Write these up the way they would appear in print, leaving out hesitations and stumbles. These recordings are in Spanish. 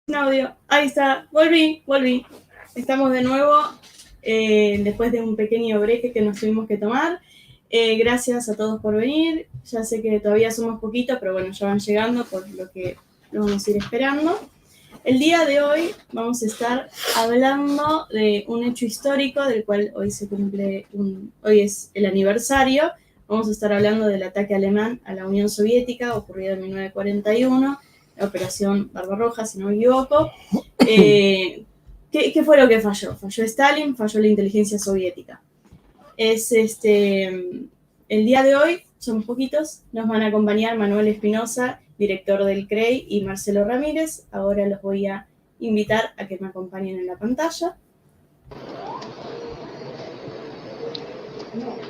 Un audio. Ahí está. Volví. Estamos de nuevo después de un pequeño break que nos tuvimos que tomar. Gracias a todos por venir. Ya sé que todavía somos poquitos, pero bueno, ya van llegando, por lo que lo vamos a ir esperando. El día de hoy vamos a estar hablando de un hecho histórico del cual hoy se cumple hoy es el aniversario. Vamos a estar hablando del ataque alemán a la Unión Soviética ocurrido en 1941, la Operación Barbarroja, si no me equivoco. ¿Qué fue lo que falló? Falló Stalin, falló la inteligencia soviética. El día de hoy, somos poquitos, nos van a acompañar Manuel Espinosa, director del CREI, y Marcelo Ramírez. Ahora los voy a invitar a que me acompañen en la pantalla.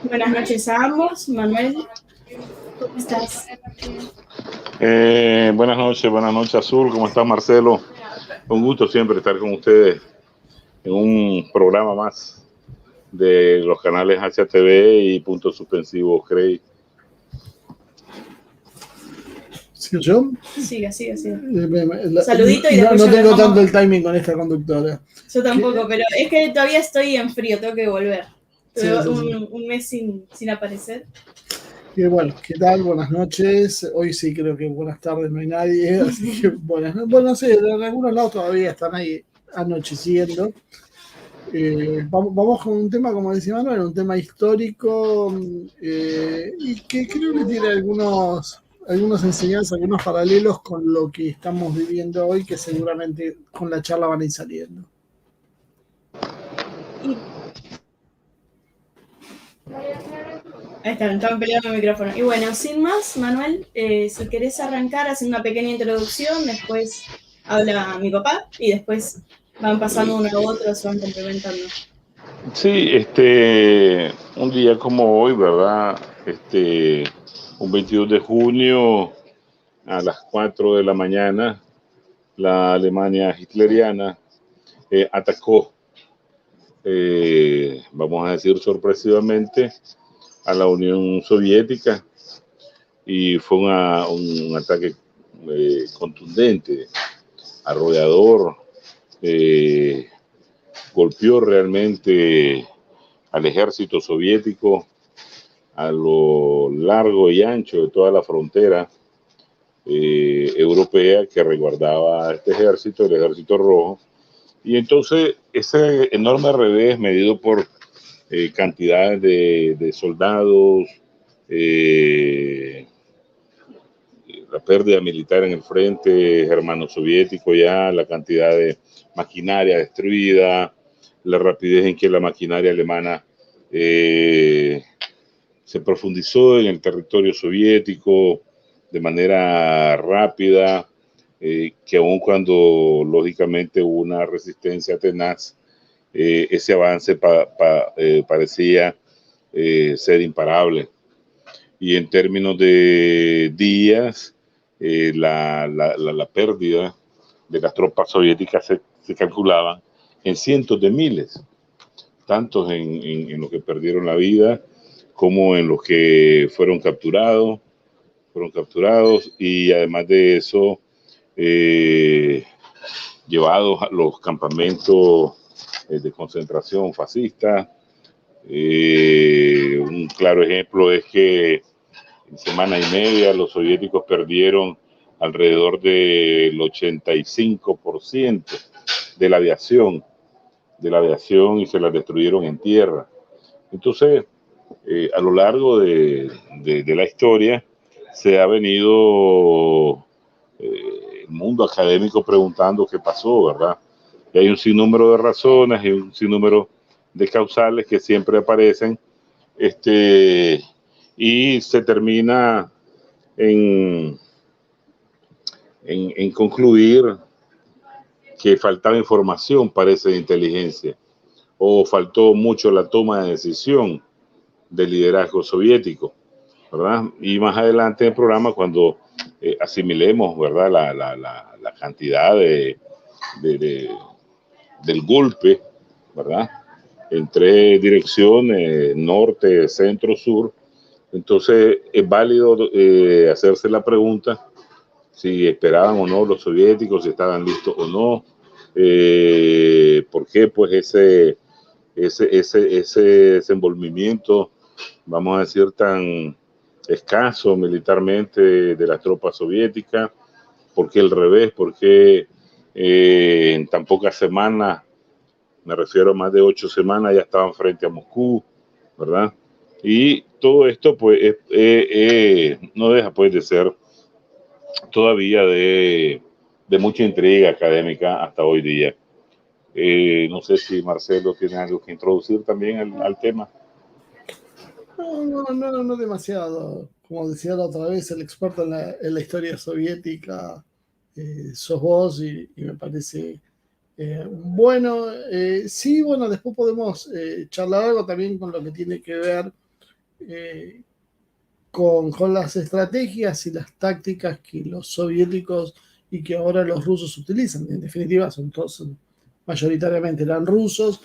Buenas noches a ambos. Manuel, ¿cómo estás? Buenas noches Azul, ¿cómo estás Marcelo? Un gusto siempre estar con ustedes en un programa más de los canales HTV y Puntos Suspensivos CREI. ¿Sigo yo? Siga. Saludito y después no tengo tanto el timing con esta conductora. Yo tampoco, pero es que todavía estoy en frío, tengo que volver. Sí. Un mes sin aparecer. Y bueno, ¿qué tal? Buenas noches. Hoy sí creo que buenas tardes no hay nadie, así que bueno, sí, en algunos lados todavía están ahí anocheciendo. Vamos con un tema, como decía Manuel, un tema histórico y que creo que tiene algunas enseñanzas, algunos paralelos con lo que estamos viviendo hoy, que seguramente con la charla van a ir saliendo. Ahí están peleando el micrófono. Y bueno, sin más, Manuel, si querés arrancar haciendo una pequeña introducción, después habla mi papá y después van pasando uno a otro, se van complementando. Sí, un día como hoy, ¿verdad? Un 22 de junio a las 4 de la mañana, la Alemania hitleriana atacó, vamos a decir sorpresivamente, a la Unión Soviética, y fue un ataque contundente, arrollador, golpeó realmente al ejército soviético a lo largo y ancho de toda la frontera europea que resguardaba a este ejército, el Ejército Rojo. Y entonces ese enorme revés medido por cantidades de soldados, la pérdida militar en el frente germano-soviético, ya la cantidad de maquinaria destruida, la rapidez en que la maquinaria alemana se profundizó en el territorio soviético de manera rápida, que aun cuando lógicamente hubo una resistencia tenaz, ese avance parecía ser imparable. Y en términos de días, la pérdida de las tropas soviéticas se calculaba en cientos de miles, tantos en los que perdieron la vida como en los que fueron capturados, y además de eso, llevados a los campamentos de concentración fascista. Un claro ejemplo es que en semana y media los soviéticos perdieron alrededor del 85% de la aviación y se la destruyeron en tierra. Entonces, a lo largo de la historia se ha venido el mundo académico preguntando qué pasó, ¿verdad? Y hay un sinnúmero de razones y un sinnúmero de causales que siempre aparecen, y se termina en concluir que faltaba información, parece, de inteligencia, o faltó mucho la toma de decisión del liderazgo soviético, ¿verdad? Y más adelante en el programa, cuando asimilemos, ¿verdad?, la cantidad del golpe, ¿verdad?, en tres direcciones, norte, centro, sur, entonces es válido hacerse la pregunta si esperaban o no los soviéticos, si estaban listos o no. ¿Por qué? Pues ese desenvolvimiento, vamos a decir, tan escaso militarmente de las tropas soviéticas. ¿Por qué el revés? ¿Por qué en tan pocas semanas, me refiero a más de 8 semanas, ya estaban frente a Moscú, ¿verdad? Y todo esto pues no deja pues de ser todavía de mucha intriga académica hasta hoy día. No sé si Marcelo tiene algo que introducir también al tema. No demasiado. Como decía la otra vez, el experto en la historia soviética sos vos y me parece bueno. Sí, bueno, después podemos charlar algo también con lo que tiene que ver con las estrategias y las tácticas que los soviéticos y que ahora los rusos utilizan. En definitiva, mayoritariamente eran rusos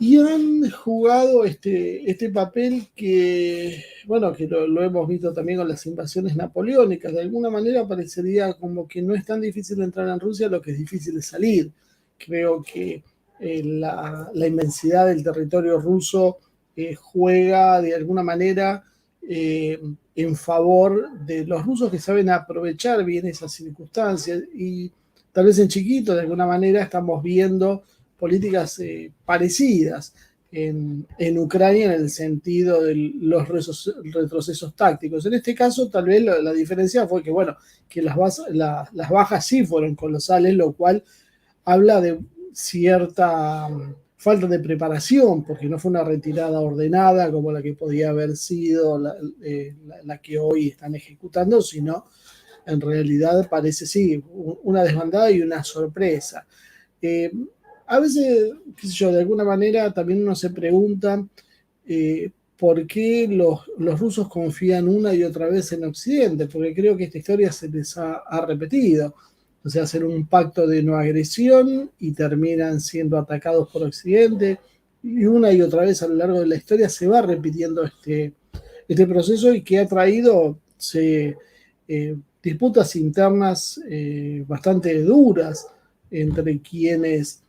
y han jugado este papel que, bueno, que lo hemos visto también con las invasiones napoleónicas. De alguna manera parecería como que no es tan difícil entrar en Rusia, lo que es difícil es salir. Creo que la inmensidad del territorio ruso juega de alguna manera en favor de los rusos, que saben aprovechar bien esas circunstancias, y tal vez en chiquito de alguna manera estamos viendo políticas parecidas en Ucrania en el sentido de los retrocesos tácticos. En este caso, tal vez la diferencia fue que, bueno, que las bajas sí fueron colosales, lo cual habla de cierta falta de preparación, porque no fue una retirada ordenada como la que podía haber sido la que hoy están ejecutando, sino en realidad parece sí una desbandada y una sorpresa. A veces, qué sé yo, de alguna manera también uno se pregunta por qué los rusos confían una y otra vez en Occidente, porque creo que esta historia se les ha repetido. O sea, hacen un pacto de no agresión y terminan siendo atacados por Occidente, y una y otra vez a lo largo de la historia se va repitiendo este proceso, y que ha traído disputas internas bastante duras entre quienes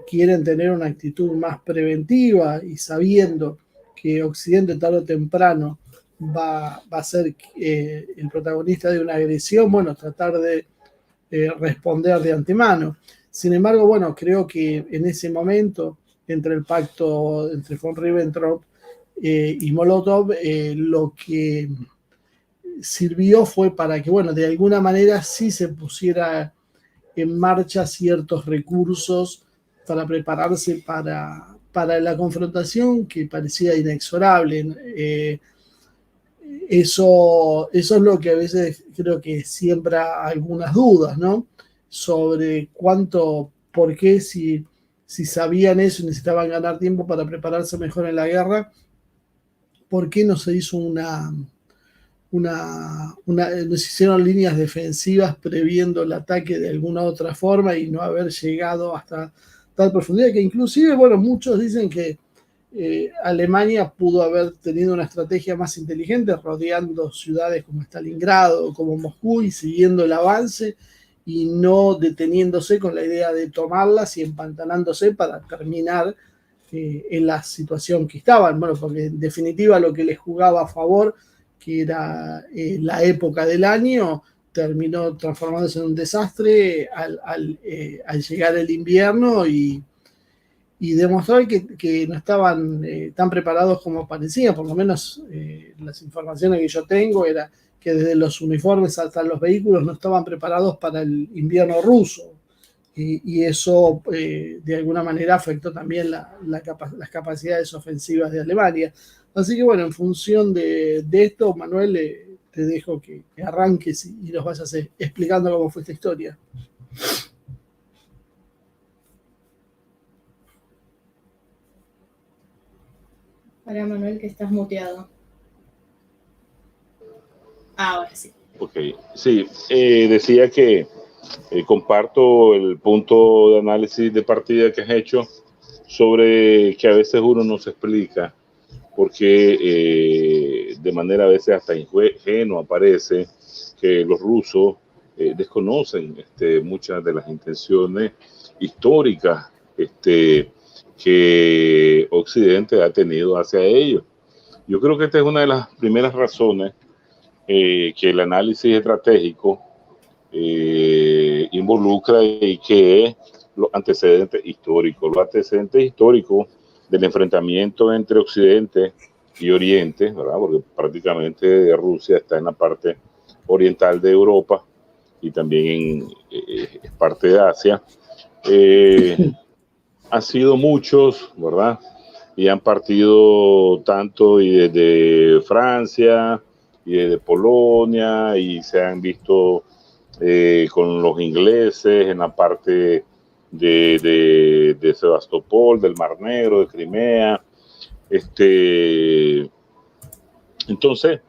quieren tener una actitud más preventiva y sabiendo que Occidente tarde o temprano va a ser el protagonista de una agresión, bueno, tratar de responder de antemano. Sin embargo, bueno, creo que en ese momento, entre el pacto entre von Ribbentrop y Molotov, lo que sirvió fue para que, bueno, de alguna manera sí se pusiera en marcha ciertos recursos para prepararse para la confrontación que parecía inexorable. Eso es lo que a veces creo que siembra algunas dudas, ¿no? Sobre por qué si sabían eso y necesitaban ganar tiempo para prepararse mejor en la guerra, ¿por qué no se hizo nos hicieron líneas defensivas previendo el ataque de alguna otra forma y no haber llegado hasta tal profundidad? Que inclusive, bueno, muchos dicen que Alemania pudo haber tenido una estrategia más inteligente, rodeando ciudades como Stalingrado, como Moscú, y siguiendo el avance y no deteniéndose con la idea de tomarlas y empantanándose para terminar en la situación que estaban. Bueno, porque en definitiva lo que les jugaba a favor, que era la época del año, terminó transformándose en un desastre al llegar el invierno y demostrar que no estaban tan preparados como parecía. Por lo menos las informaciones que yo tengo era que desde los uniformes hasta los vehículos no estaban preparados para el invierno ruso, y eso de alguna manera afectó también las capacidades ofensivas de Alemania. Así que bueno, en función de esto, Manuel, te dejo que arranques y nos vayas explicando cómo fue esta historia. Para Manuel, que estás muteado. Ahora sí. Ok, sí, decía que comparto el punto de análisis de partida que has hecho sobre que a veces uno no se explica por qué de manera a veces hasta ingenua parece que los rusos desconocen muchas de las intenciones históricas que Occidente ha tenido hacia ellos. Yo creo que esta es una de las primeras razones que el análisis estratégico involucra, y que es los antecedentes históricos. Los antecedentes históricos del enfrentamiento entre Occidente y Oriente, ¿verdad? Porque prácticamente Rusia está en la parte oriental de Europa y también es parte de Asia. Han sido muchos, ¿verdad? Y han partido tanto y desde Francia y desde Polonia, y se han visto con los ingleses en la parte de Sebastopol, del Mar Negro, de Crimea. Entonces,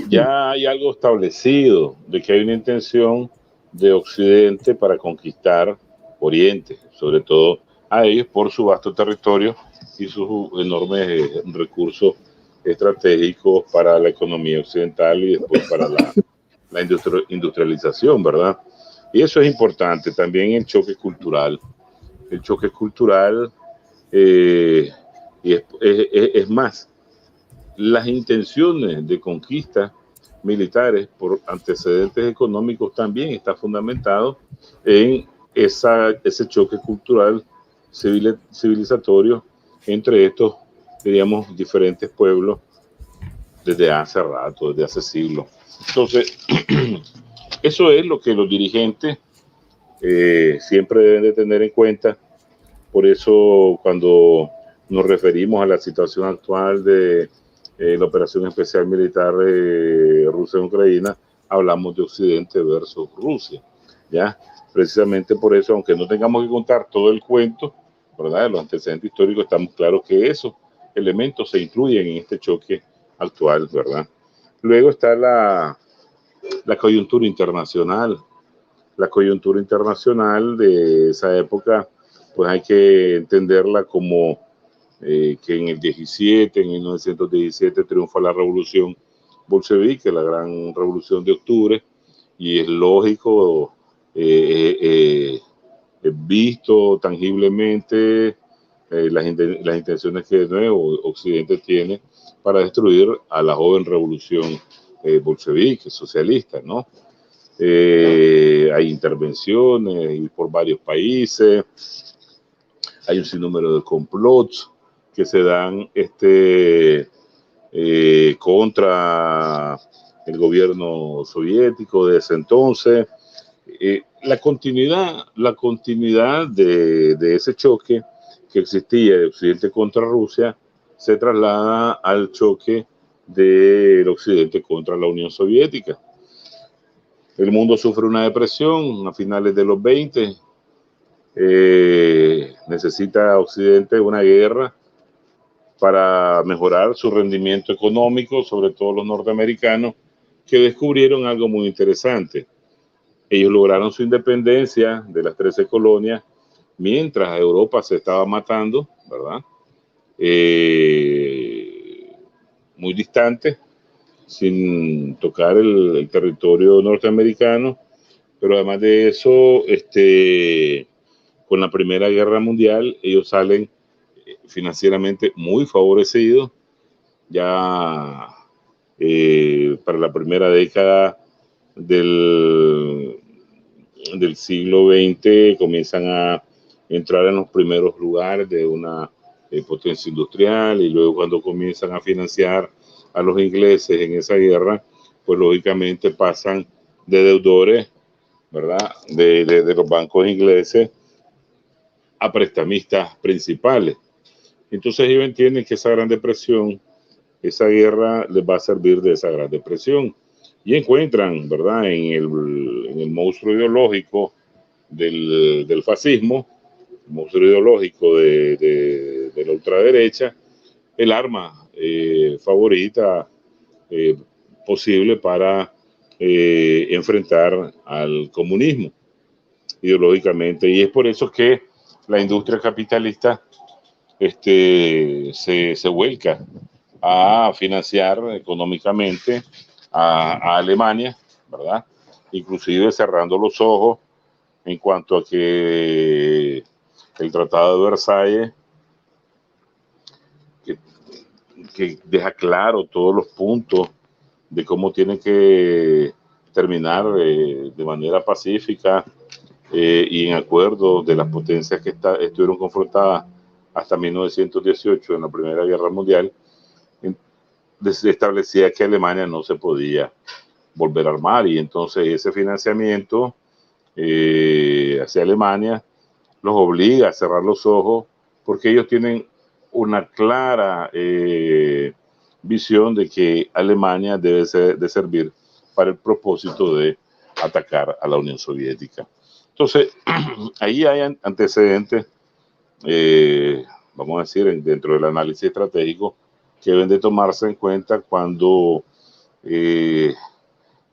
ya hay algo establecido de que hay una intención de Occidente para conquistar Oriente, sobre todo a ellos por su vasto territorio y sus enormes recursos estratégicos para la economía occidental y después para la industrialización, ¿verdad? Y eso es importante. También el choque cultural. El choque cultural, y es más, las intenciones de conquista militares por antecedentes económicos también está fundamentado en ese choque cultural civilizatorio entre estos, diríamos, diferentes pueblos desde hace rato, desde hace siglos. Entonces, eso es lo que los dirigentes siempre deben de tener en cuenta. Por eso, cuando nos referimos a la situación actual de la operación especial militar Rusia en Ucrania, hablamos de Occidente versus Rusia, ¿ya? Precisamente por eso, aunque no tengamos que contar todo el cuento, ¿verdad?, de los antecedentes históricos, estamos claros que esos elementos se incluyen en este choque actual, ¿verdad? Luego está la coyuntura internacional. La coyuntura internacional de esa época, pues hay que entenderla como que en el 17, en 1917, triunfa la revolución bolchevique, la gran revolución de octubre, y es lógico, visto tangiblemente las intenciones que de nuevo Occidente tiene para destruir a la joven revolución bolchevique, socialista, ¿no? Hay intervenciones y por varios países, hay un sinnúmero de complots que se dan contra el gobierno soviético de ese entonces. La continuidad de ese choque que existía de Occidente contra Rusia se traslada al choque del Occidente contra la Unión Soviética. El mundo sufre una depresión a finales de los 20. Necesita Occidente una guerra para mejorar su rendimiento económico, sobre todo los norteamericanos, que descubrieron algo muy interesante. Ellos lograron su independencia de las 13 colonias mientras Europa se estaba matando, ¿verdad? Muy distante, sin tocar el territorio norteamericano, pero además de eso, con la Primera Guerra Mundial, ellos salen financieramente muy favorecidos. Ya para la primera década del siglo XX comienzan a entrar en los primeros lugares de una potencia industrial, y luego cuando comienzan a financiar a los ingleses en esa guerra, pues lógicamente pasan de deudores, ¿verdad?, de los bancos ingleses a prestamistas principales. Entonces ellos entienden que esa gran depresión, esa guerra les va a servir de esa gran depresión, y encuentran, ¿verdad?, en el monstruo ideológico del fascismo, el monstruo ideológico de la ultraderecha, el arma favorita posible para enfrentar al comunismo ideológicamente. Y es por eso que la industria capitalista se vuelca a financiar económicamente a Alemania, ¿verdad? Inclusive cerrando los ojos en cuanto a que el Tratado de Versalles, que deja claro todos los puntos de cómo tiene que terminar de manera pacífica y en acuerdo de las potencias que estuvieron confrontadas hasta 1918 en la Primera Guerra Mundial, establecía que Alemania no se podía volver a armar, y entonces ese financiamiento hacia Alemania los obliga a cerrar los ojos, porque ellos tienen una clara visión de que Alemania debe de servir para el propósito de atacar a la Unión Soviética. Entonces, ahí hay antecedentes, vamos a decir, dentro del análisis estratégico, que deben de tomarse en cuenta cuando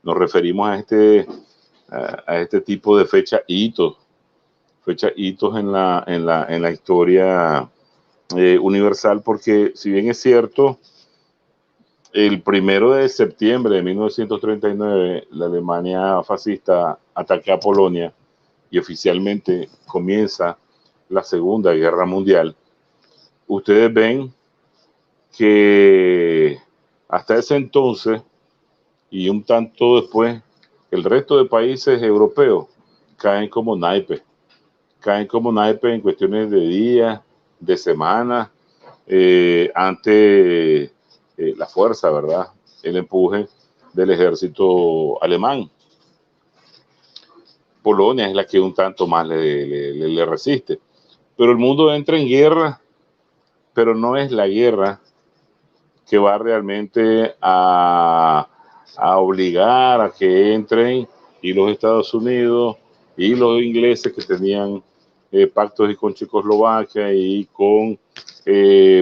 nos referimos a este tipo de fecha hitos en la historia universal, porque si bien es cierto, el 1 de septiembre de 1939 la Alemania fascista ataca a Polonia y oficialmente comienza la Segunda Guerra Mundial, ustedes ven que hasta ese entonces y un tanto después, el resto de países europeos caen como naipes en cuestiones de días, de semanas, ante la fuerza, ¿verdad? El empuje del ejército alemán. Polonia es la que un tanto más le resiste. Pero el mundo entra en guerra, pero no es la guerra que va realmente a obligar a que entren y los Estados Unidos y los ingleses, que tenían pactos con Checoslovaquia y con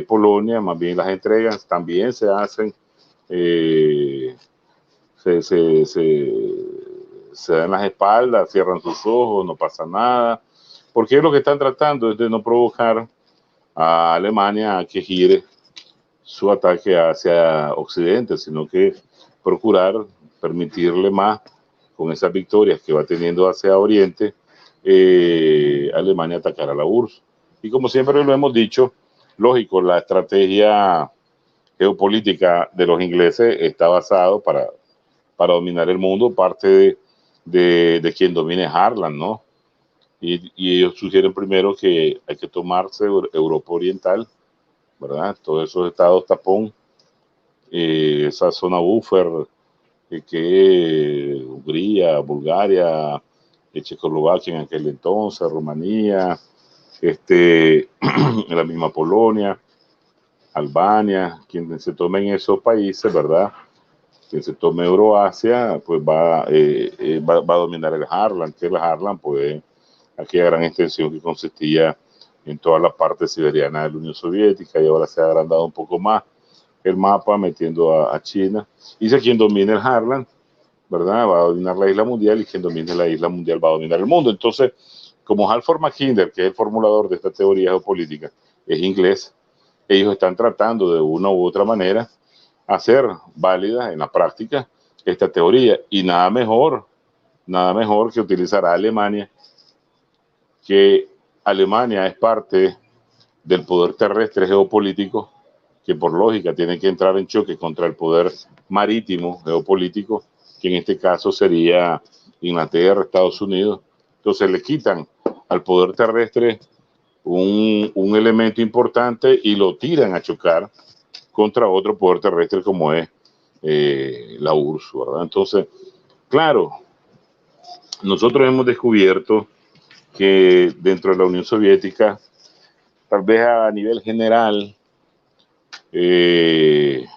Polonia, más bien las entregas también se hacen, se dan las espaldas, cierran sus ojos, no pasa nada, porque lo que están tratando es de no provocar a Alemania a que gire su ataque hacia Occidente, sino que procurar permitirle más, con esas victorias que va teniendo hacia Oriente, Alemania atacar a la URSS. Y como siempre lo hemos dicho, lógico, la estrategia geopolítica de los ingleses está basado para dominar el mundo, parte de quien domine Harlan, ¿no? Y ellos sugieren primero que hay que tomarse Europa Oriental, ¿verdad? Todos esos estados tapón, esa zona buffer, que Hungría, Bulgaria, Checoslovaquia en aquel entonces, Rumanía, la misma Polonia, Albania, quien se tome en esos países, ¿verdad? Quien se tome Euroasia, pues va a dominar el Harlan, que el Harlan, pues, aquella gran extensión que consistía en toda la parte siberiana de la Unión Soviética, y ahora se ha agrandado un poco más el mapa, metiendo a China. Y si quien domine el Harlan, ¿verdad?, va a dominar la isla mundial, y quien domine la isla mundial va a dominar el mundo. Entonces, como Halford Mackinder, que es el formulador de esta teoría geopolítica, es inglés, ellos están tratando de una u otra manera hacer válida en la práctica esta teoría, y nada mejor que utilizar a Alemania, que Alemania es parte del poder terrestre geopolítico, que por lógica tiene que entrar en choque contra el poder marítimo geopolítico, que en este caso sería Inglaterra, Estados Unidos. Entonces le quitan al poder terrestre un elemento importante y lo tiran a chocar contra otro poder terrestre como es la URSS, ¿verdad? Entonces, claro, nosotros hemos descubierto que dentro de la Unión Soviética, tal vez a nivel general, se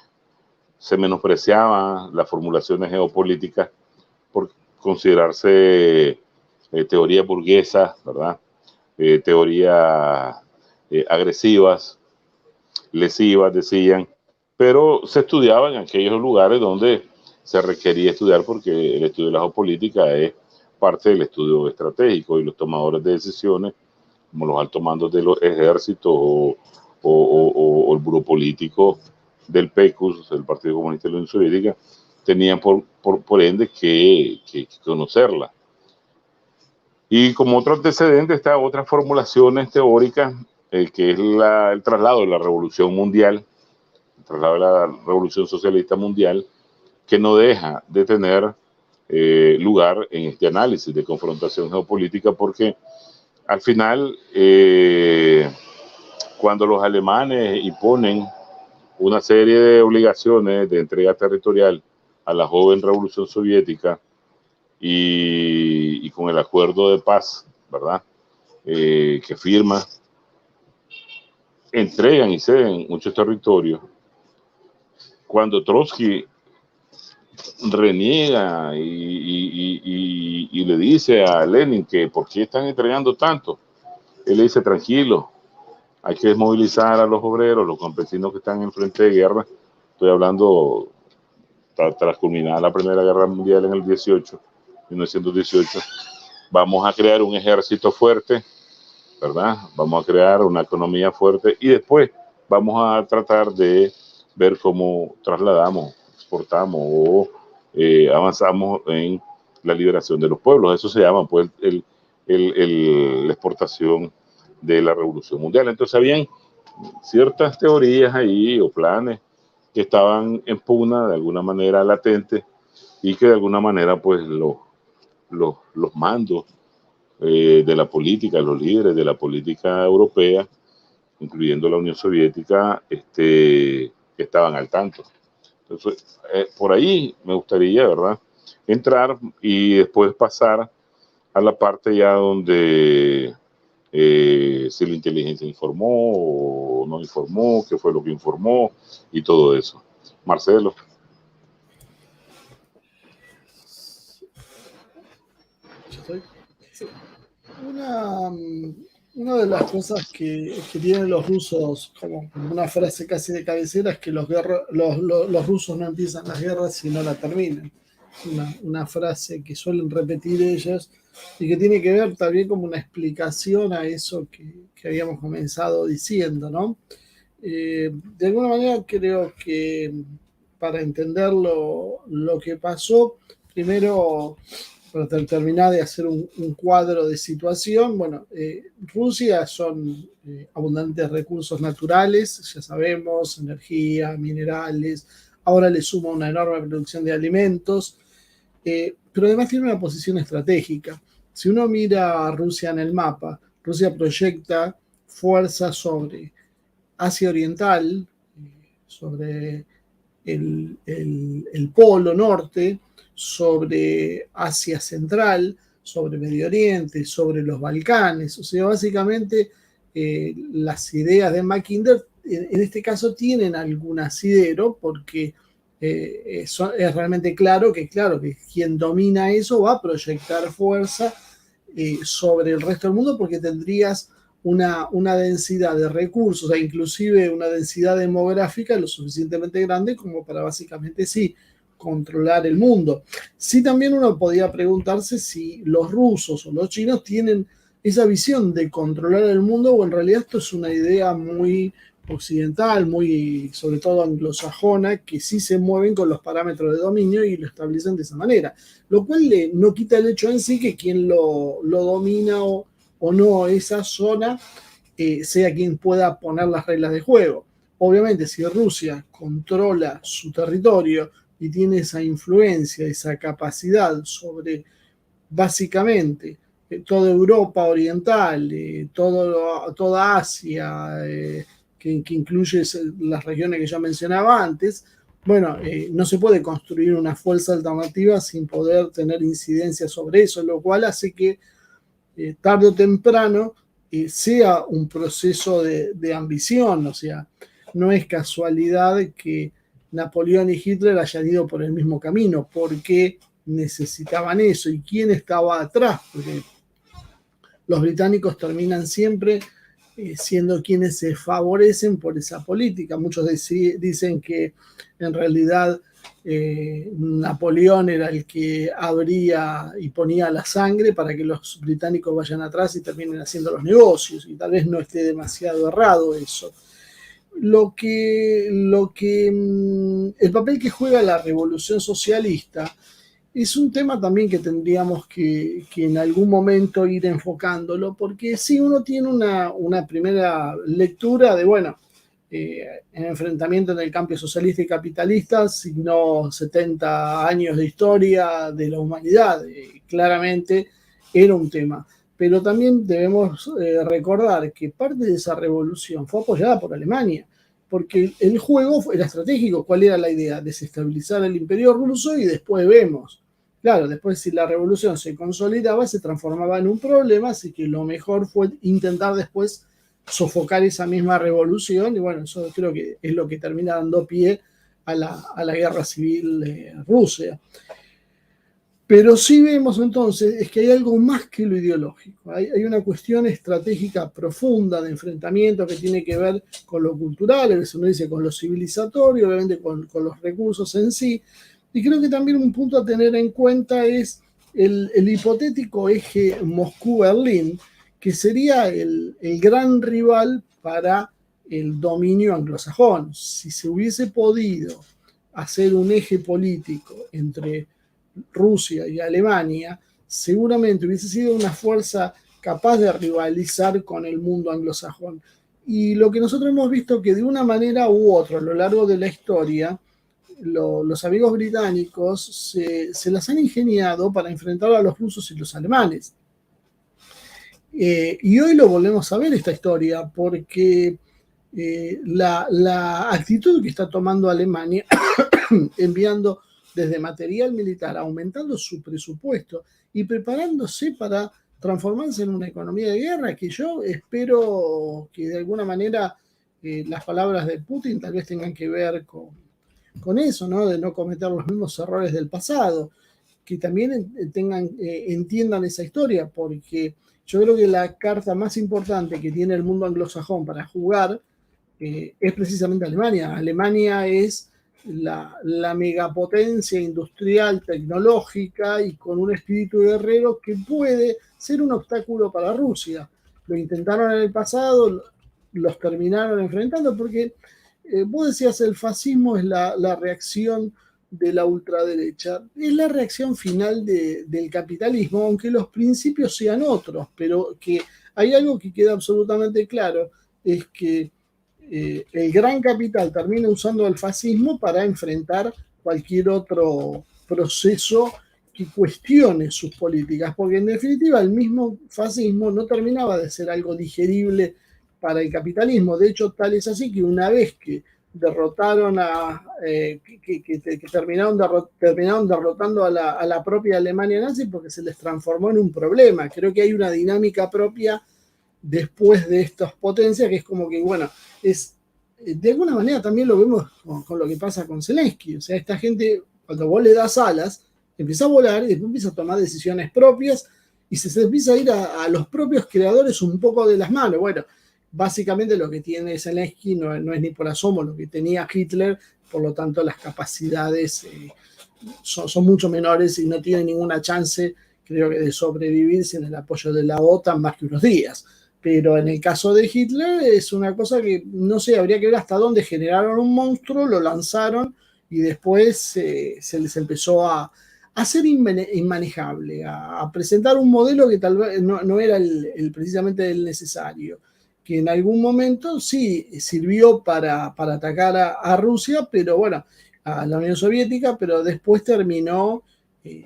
menospreciaban las formulaciones geopolíticas por considerarse teorías burguesas, ¿verdad? Teorías agresivas, lesivas, decían, pero se estudiaba en aquellos lugares donde se requería estudiar, porque el estudio de la geopolítica es parte del estudio estratégico, y los tomadores de decisiones, como los altos mandos de los ejércitos o el buró político del PECUS, el Partido Comunista de la Unión Soviética, tenían por ende que conocerla. Y como otro antecedente está otras formulaciones teóricas, que es el traslado de la Revolución Mundial, el traslado de la Revolución Socialista Mundial, que no deja de tener lugar en este análisis de confrontación geopolítica, porque al final, cuando los alemanes imponen una serie de obligaciones de entrega territorial a la joven Revolución Soviética y con el acuerdo de paz, ¿verdad? Que firma, entregan y ceden muchos territorios. Cuando Trotsky reniega y le dice a Lenin que por qué están entregando tanto, él le dice: tranquilo, hay que desmovilizar a los obreros, los campesinos que están en frente de guerra. Estoy hablando tras culminar la Primera Guerra Mundial en el 1918. Vamos a crear un ejército fuerte, ¿verdad? Vamos a crear una economía fuerte y después vamos a tratar de ver cómo trasladamos, exportamos o avanzamos en la liberación de los pueblos. Eso se llama, pues, la exportación de la Revolución Mundial. Entonces habían ciertas teorías ahí o planes que estaban en pugna, de alguna manera latente, y que de alguna manera pues los mandos de la política, los líderes de la política europea, incluyendo la Unión Soviética, estaban al tanto. Entonces, por ahí me gustaría, ¿verdad?, entrar y después pasar a la parte ya donde si la inteligencia informó o no informó, qué fue lo que informó y todo eso. Marcelo. Sí. Una de las cosas que tienen los rusos como una frase casi de cabecera es que los rusos no empiezan las guerras sino la terminan. Una frase que suelen repetir ellos y que tiene que ver también como una explicación a eso que habíamos comenzado diciendo, ¿no? De alguna manera creo que para entender lo que pasó, primero, para terminar de hacer un cuadro de situación, bueno, Rusia son abundantes recursos naturales, ya sabemos, energía, minerales, ahora le suma una enorme producción de alimentos, pero además tiene una posición estratégica. Si uno mira a Rusia en el mapa, Rusia proyecta fuerza sobre Asia Oriental, sobre el Polo Norte, sobre Asia Central, sobre Medio Oriente, sobre los Balcanes. O sea, básicamente las ideas de Mackinder en este caso tienen algún asidero porque es realmente claro que quien domina eso va a proyectar fuerza sobre el resto del mundo porque tendrías una densidad de recursos, o sea, inclusive una densidad demográfica lo suficientemente grande como para básicamente sí controlar el mundo. Sí, también uno podía preguntarse si los rusos o los chinos tienen esa visión de controlar el mundo o en realidad esto es una idea muy occidental, muy sobre todo anglosajona, que sí se mueven con los parámetros de dominio y lo establecen de esa manera, lo cual no quita el hecho en sí que quien lo domina o no esa zona sea quien pueda poner las reglas de juego. Obviamente, si Rusia controla su territorio y tiene esa influencia, esa capacidad sobre básicamente toda Europa oriental, toda Asia, que incluye las regiones que ya mencionaba antes, bueno, no se puede construir una fuerza alternativa sin poder tener incidencia sobre eso, lo cual hace que tarde o temprano sea un proceso de ambición, o sea, no es casualidad que Napoleón y Hitler hayan ido por el mismo camino, porque necesitaban eso y quién estaba atrás, porque los británicos terminan siempre siendo quienes se favorecen por esa política. Muchos dicen que en realidad Napoleón era el que abría y ponía la sangre para que los británicos vayan atrás y terminen haciendo los negocios, y tal vez no esté demasiado errado eso. el papel que juega la revolución socialista es un tema también que tendríamos que en algún momento ir enfocándolo, porque si uno tiene una primera lectura de, bueno, en enfrentamiento en el cambio socialista y capitalista, sino 70 años de historia de la humanidad, claramente era un tema. Pero también debemos recordar que parte de esa revolución fue apoyada por Alemania, porque el juego era estratégico. ¿Cuál era la idea? Desestabilizar el imperio ruso y después vemos. Claro, después si la revolución se consolidaba, se transformaba en un problema, así que lo mejor fue intentar después sofocar esa misma revolución, y bueno, eso creo que es lo que termina dando pie a la guerra civil de Rusia. Pero sí vemos entonces es que hay algo más que lo ideológico. Hay una cuestión estratégica profunda de enfrentamiento que tiene que ver con lo cultural, a veces uno dice con lo civilizatorio, obviamente con los recursos en sí. Y creo que también un punto a tener en cuenta es el hipotético eje Moscú-Berlín, que sería el gran rival para el dominio anglosajón. Si se hubiese podido hacer un eje político entre Rusia y Alemania, seguramente hubiese sido una fuerza capaz de rivalizar con el mundo anglosajón. Y lo que nosotros hemos visto que de una manera u otra a lo largo de la historia, los amigos británicos se las han ingeniado para enfrentar a los rusos y los alemanes. Y hoy lo volvemos a ver esta historia porque la actitud que está tomando Alemania enviando desde material militar, aumentando su presupuesto y preparándose para transformarse en una economía de guerra, que yo espero que de alguna manera las palabras de Putin tal vez tengan que ver con eso, ¿no? De no cometer los mismos errores del pasado, que también entiendan esa historia, porque yo creo que la carta más importante que tiene el mundo anglosajón para jugar es precisamente Alemania. Alemania es la megapotencia industrial, tecnológica y con un espíritu guerrero que puede ser un obstáculo para Rusia. Lo intentaron en el pasado, los terminaron enfrentando porque vos decías el fascismo es la reacción de la ultraderecha, es la reacción final del capitalismo, aunque los principios sean otros, pero que hay algo que queda absolutamente claro, es que el gran capital termina usando el fascismo para enfrentar cualquier otro proceso que cuestione sus políticas, porque en definitiva el mismo fascismo no terminaba de ser algo digerible para el capitalismo. De hecho, tal es así que una vez que derrotaron que terminaron derrotando a la propia Alemania nazi, porque se les transformó en un problema. Creo que hay una dinámica propia después de estas potencias, que es como que, bueno, de alguna manera también lo vemos con lo que pasa con Zelensky. O sea, esta gente, cuando vos le das alas, empieza a volar y después empieza a tomar decisiones propias y se empieza a ir a los propios creadores un poco de las manos. Bueno, básicamente lo que tiene Zelensky no es ni por asomo lo que tenía Hitler, por lo tanto las capacidades son mucho menores y no tiene ninguna chance, creo que, de sobrevivir sin el apoyo de la OTAN más que unos días. Pero en el caso de Hitler es una cosa que, no sé, habría que ver hasta dónde generaron un monstruo, lo lanzaron y después se les empezó a hacer inmanejable, a presentar un modelo que tal vez no era precisamente el necesario, que en algún momento sí sirvió para atacar a Rusia, pero bueno, a la Unión Soviética, pero después terminó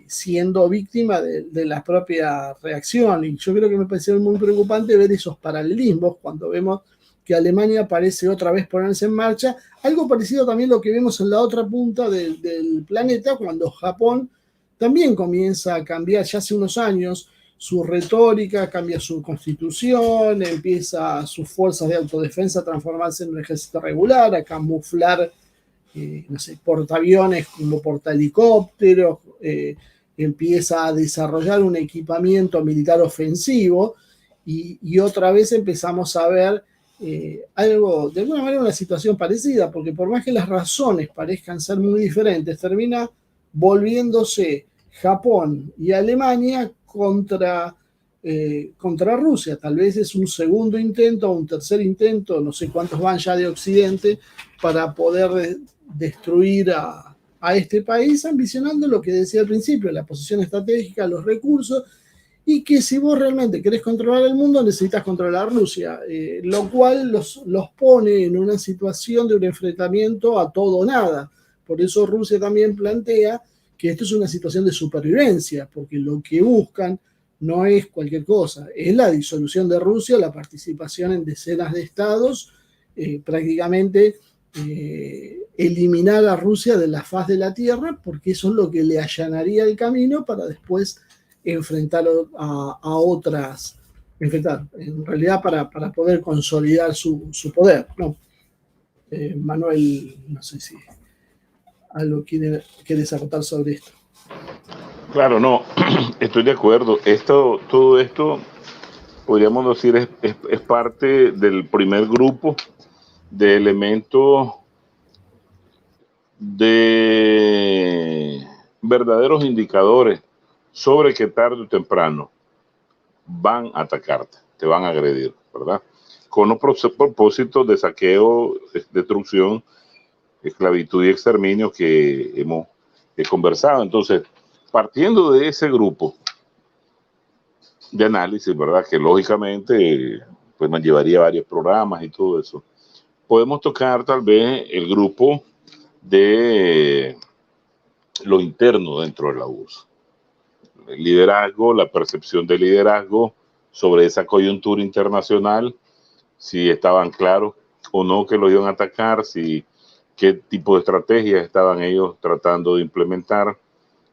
siendo víctima de la propia reacción. Y yo creo que me pareció muy preocupante ver esos paralelismos cuando vemos que Alemania parece otra vez ponerse en marcha. Algo parecido también lo que vemos en la otra punta del planeta, cuando Japón también comienza a cambiar ya hace unos años su retórica, cambia su constitución, empieza sus fuerzas de autodefensa a transformarse en un ejército regular, a camuflar no sé, portaaviones como portahelicópteros, empieza a desarrollar un equipamiento militar ofensivo y otra vez empezamos a ver algo, de alguna manera una situación parecida, porque por más que las razones parezcan ser muy diferentes, termina volviéndose Japón y Alemania contra contra Rusia. Tal vez es un segundo intento o un tercer intento, no sé cuántos van ya de Occidente, para poder destruir a este país, ambicionando lo que decía al principio, la posición estratégica, los recursos, y que si vos realmente querés controlar el mundo, necesitas controlar Rusia, lo cual los pone en una situación de un enfrentamiento a todo o nada. Por eso Rusia también plantea que esto es una situación de supervivencia, porque lo que buscan no es cualquier cosa, es la disolución de Rusia, la participación en decenas de estados, prácticamente eliminar a Rusia de la faz de la tierra, porque eso es lo que le allanaría el camino para después enfrentar a otras, en realidad para poder consolidar su poder, ¿no? Manuel, no sé si algo quieres acotar sobre esto. Claro, no, estoy de acuerdo. Todo esto, podríamos decir, es parte del primer grupo de elementos de verdaderos indicadores sobre que tarde o temprano van a atacarte, te van a agredir, ¿verdad? Con los propósitos de saqueo, destrucción, esclavitud y exterminio que hemos conversado. Entonces, partiendo de ese grupo de análisis, ¿verdad? Que lógicamente pues nos llevaría a varios programas y todo eso, podemos tocar tal vez el grupo de lo interno dentro de la URSS. El liderazgo, la percepción de liderazgo sobre esa coyuntura internacional, si estaban claros o no que lo iban a atacar, qué tipo de estrategias estaban ellos tratando de implementar,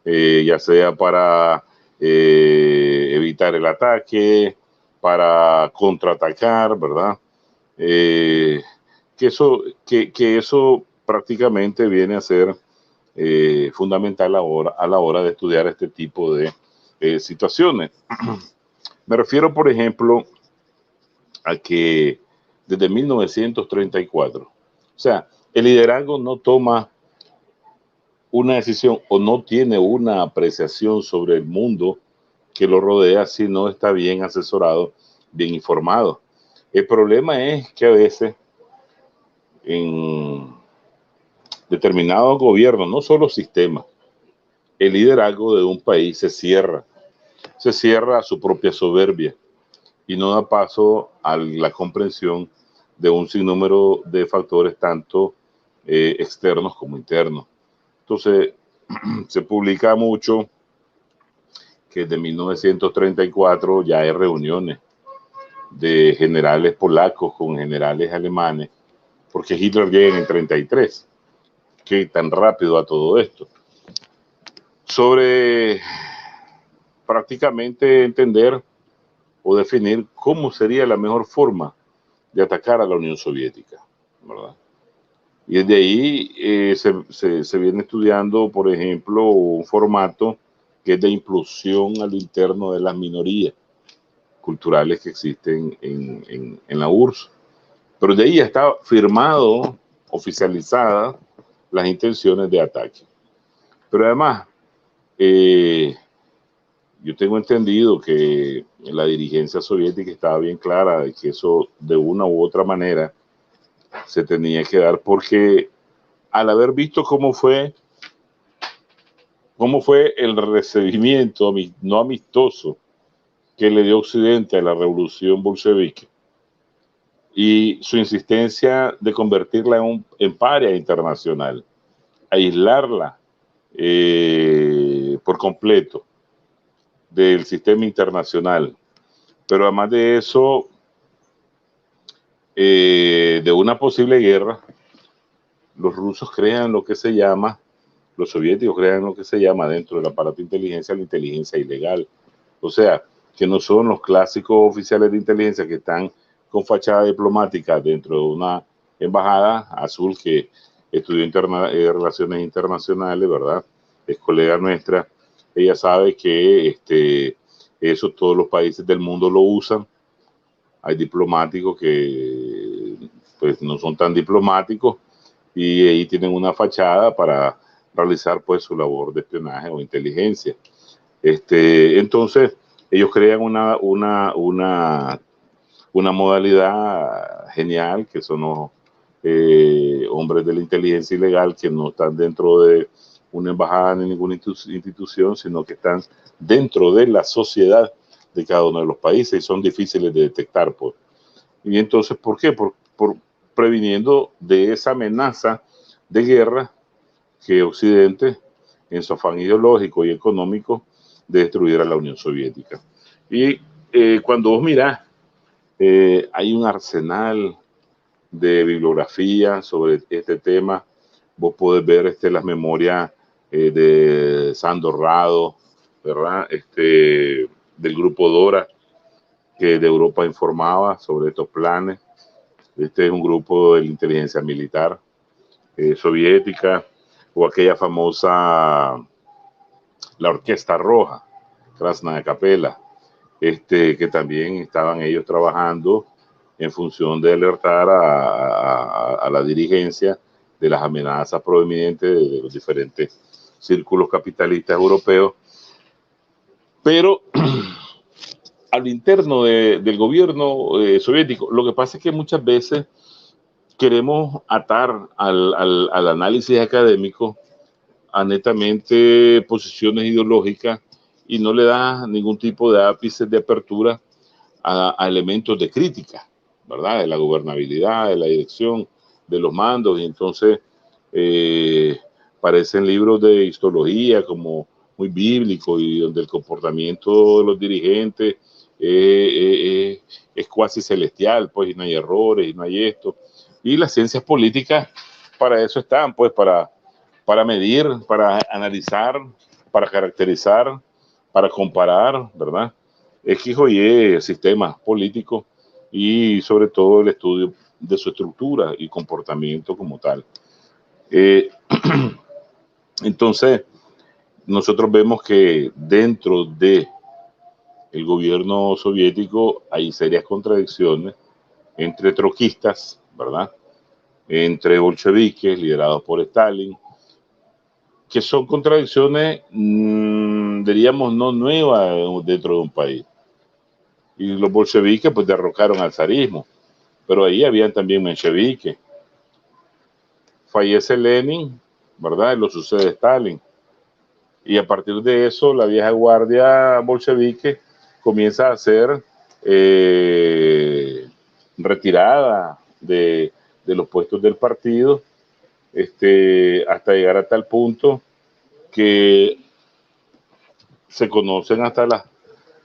ya sea para evitar el ataque, para contraatacar, ¿verdad? Que eso prácticamente viene a ser fundamental a la hora de estudiar este tipo de situaciones. Me refiero, por ejemplo, a que desde 1934, o sea, el liderazgo no toma una decisión o no tiene una apreciación sobre el mundo que lo rodea si no está bien asesorado, bien informado. El problema es que a veces en determinados gobiernos, no solo sistemas, el liderazgo de un país se cierra a su propia soberbia y no da paso a la comprensión de un sinnúmero de factores tanto externos como internos. Entonces, se publica mucho que desde 1934 ya hay reuniones de generales polacos con generales alemanes, porque Hitler llega en el 33. ¿Qué tan rápido a todo esto? Sobre prácticamente entender o definir cómo sería la mejor forma de atacar a la Unión Soviética, ¿verdad? Y desde ahí se viene estudiando, por ejemplo, un formato que es de inclusión a lo interno de las minorías culturales que existen en la URSS. Pero de ahí ya está firmado, oficializada, las intenciones de ataque. Pero además, yo tengo entendido que la dirigencia soviética estaba bien clara de que eso de una u otra manera se tenía que dar, porque al haber visto cómo fue el recibimiento no amistoso que le dio Occidente a la revolución bolchevique y su insistencia de convertirla en paria internacional, aislarla por completo del sistema internacional, pero además de eso, de una posible guerra, los rusos crean lo que se llama, los soviéticos crean lo que se llama dentro del aparato de inteligencia, la inteligencia ilegal. O sea, que no son los clásicos oficiales de inteligencia que están con fachada diplomática dentro de una embajada azul que estudió relaciones internacionales, ¿verdad? Es colega nuestra. Ella sabe que eso todos los países del mundo lo usan. Hay diplomáticos que pues no son tan diplomáticos y ahí tienen una fachada para realizar pues su labor de espionaje o inteligencia. Entonces, ellos crean una modalidad genial, que son los hombres de la inteligencia ilegal, que no están dentro de una embajada ni ninguna institución, sino que están dentro de la sociedad de cada uno de los países y son difíciles de detectar. Pues. Y entonces, ¿por qué? Por previniendo de esa amenaza de guerra que Occidente, en su afán ideológico y económico, de destruir a la Unión Soviética. Y cuando vos mirás, hay un arsenal de bibliografía sobre este tema. Vos podés ver las memorias de Sandor Rado, ¿verdad? Del grupo Dora, que de Europa informaba sobre estos planes. Este es un grupo de la inteligencia militar soviética, o aquella famosa, la Orquesta Roja, Krasnaya Kapela, que también estaban ellos trabajando en función de alertar a la dirigencia de las amenazas provenientes de los diferentes círculos capitalistas europeos. Pero al interno del gobierno soviético, lo que pasa es que muchas veces queremos atar al análisis académico a netamente posiciones ideológicas y no le da ningún tipo de ápice de apertura a elementos de crítica, ¿verdad? De la gobernabilidad, de la dirección, de los mandos, y entonces parecen libros de histología como muy bíblicos y donde el comportamiento de los dirigentes es cuasi celestial, pues, y no hay errores, y no hay esto. Y las ciencias políticas para eso están, pues, para medir, para analizar, para caracterizar, para comparar, ¿verdad? X o Y sistemas políticos y sobre todo el estudio de su estructura y comportamiento como tal. Entonces, nosotros vemos que dentro de el gobierno soviético hay serias contradicciones entre troquistas, ¿verdad? Entre bolcheviques liderados por Stalin, que son contradicciones, diríamos, no nuevas dentro de un país. Y los bolcheviques pues derrocaron al zarismo, pero ahí habían también mencheviques. Fallece Lenin, ¿verdad? Y lo sucede Stalin. Y a partir de eso, la vieja guardia bolchevique comienza a ser retirada de los puestos del partido, hasta llegar a tal punto que se conocen hasta las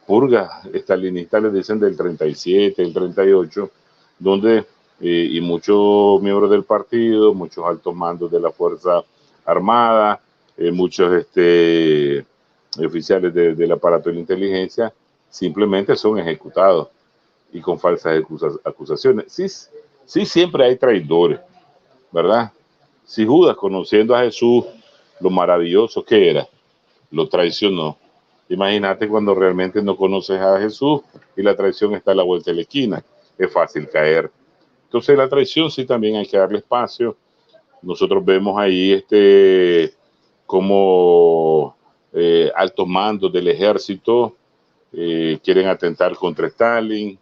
purgas estalinistas, les dicen del 37, del 38, donde y muchos miembros del partido, muchos altos mandos de la Fuerza Armada, muchos oficiales del aparato de la inteligencia simplemente son ejecutados y con falsas acusaciones. Sí, siempre hay traidores, ¿verdad? Si Judas, conociendo a Jesús, lo maravilloso que era, lo traicionó. Imagínate cuando realmente no conoces a Jesús y la traición está a la vuelta de la esquina. Es fácil caer. Entonces la traición sí también hay que darle espacio. Nosotros vemos ahí como altos mandos del ejército quieren atentar contra Stalin.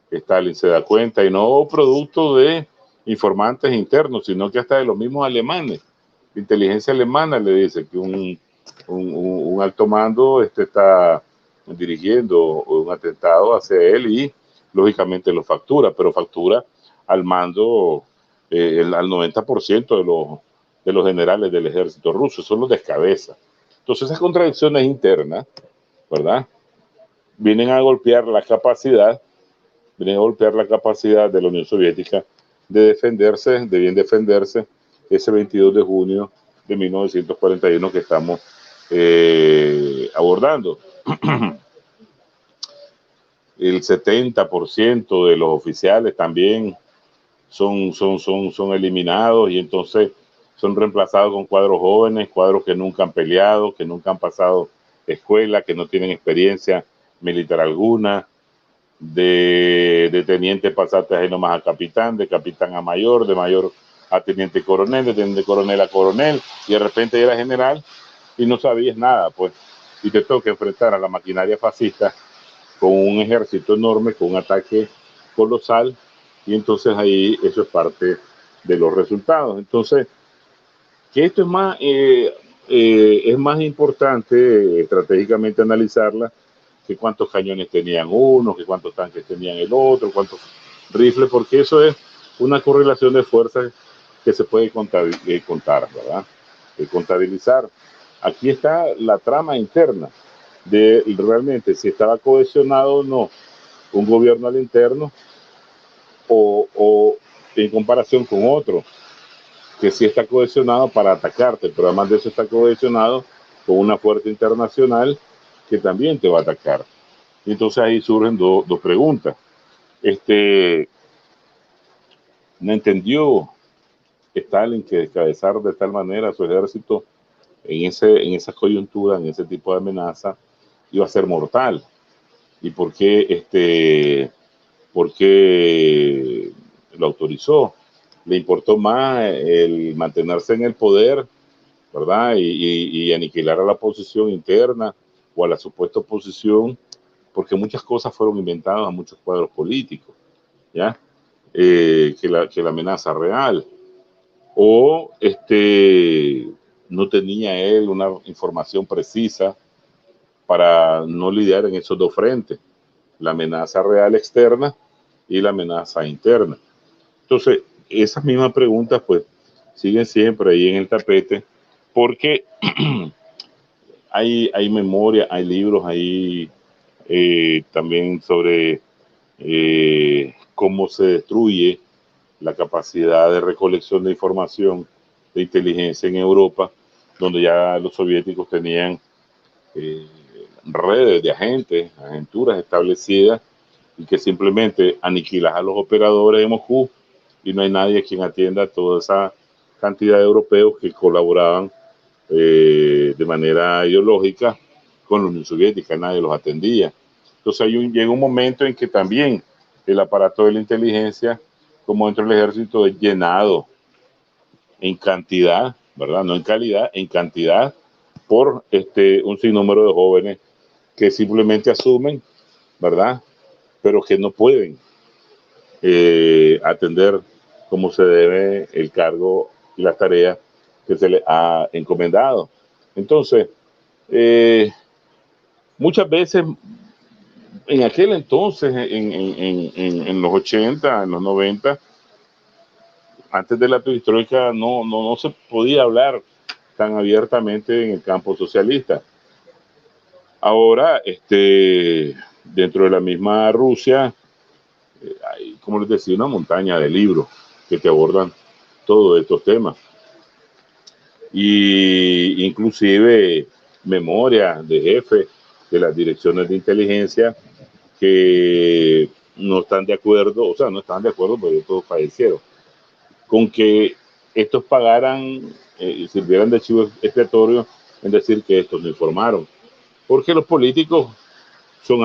Stalin se da cuenta, y no producto de informantes internos, sino que hasta de los mismos alemanes. La inteligencia alemana le dice que un alto mando está dirigiendo un atentado hacia él y lógicamente lo factura, pero factura al mando al 90% de los generales del ejército ruso. Eso los descabeza. Entonces esas contradicciones internas, ¿verdad?, vienen a golpear la capacidad de la Unión Soviética de bien defenderse ese 22 de junio de 1941 que estamos abordando. El 70% de los oficiales también son eliminados, y entonces son reemplazados con cuadros jóvenes, cuadros que nunca han peleado, que nunca han pasado escuela, que no tienen experiencia militar alguna. De teniente pasaste ahí nomás a capitán, de capitán a mayor, de mayor a teniente coronel, de teniente coronel a coronel, y de repente eras general y no sabías nada, pues, y te toca enfrentar a la maquinaria fascista con un ejército enorme, con un ataque colosal, y entonces ahí eso es parte de los resultados. Entonces, que esto es más importante estratégicamente analizarla que cuántos cañones tenían uno, que cuántos tanques tenían el otro, cuántos rifles, porque eso es una correlación de fuerzas que se puede contar, ¿verdad? Contabilizar. Aquí está la trama interna de realmente si estaba cohesionado o no un gobierno al interno o en comparación con otro que sí está cohesionado para atacarte, pero además de eso está cohesionado con una fuerza internacional que también te va a atacar. Y entonces ahí surgen dos preguntas. ¿No entendió Stalin que descabezar de tal manera a su ejército en esa coyuntura, en ese tipo de amenaza, iba a ser mortal? ¿Y por qué lo autorizó? Le importó más el mantenerse en el poder, ¿verdad? Y aniquilar a la oposición interna o a la supuesta oposición, porque muchas cosas fueron inventadas a muchos cuadros políticos, ¿ya? Que la amenaza real. O no tenía él una información precisa para no lidiar en esos dos frentes, la amenaza real externa y la amenaza interna. Entonces, esas mismas preguntas pues siguen siempre ahí en el tapete, porque hay memoria, hay libros ahí también sobre cómo se destruye la capacidad de recolección de información de inteligencia en Europa, donde ya los soviéticos tenían redes de agentes, agenturas establecidas, y que simplemente aniquilas a los operadores de Moscú y no hay nadie quien atienda a toda esa cantidad de europeos que colaboraban de manera ideológica con la Unión Soviética, nadie los atendía. Entonces llega un momento en que también el aparato de la inteligencia, como dentro del ejército, es llenado en cantidad, ¿verdad? No en calidad, en cantidad, por un sinnúmero de jóvenes que simplemente asumen, ¿verdad? Pero que no pueden atender como se debe el cargo y las tareas que se les ha encomendado. Entonces, muchas veces, en aquel entonces, en los 80, en los 90, antes de la perestroika, no se podía hablar tan abiertamente en el campo socialista. Ahora, dentro de la misma Rusia, hay, como les decía, una montaña de libros que te abordan todos estos temas. Y inclusive memoria de jefes de las direcciones de inteligencia que no están de acuerdo, o sea, no están de acuerdo porque todos fallecieron, con que estos pagaran y sirvieran de chivo expiatorio en decir que estos no informaron. Porque los políticos son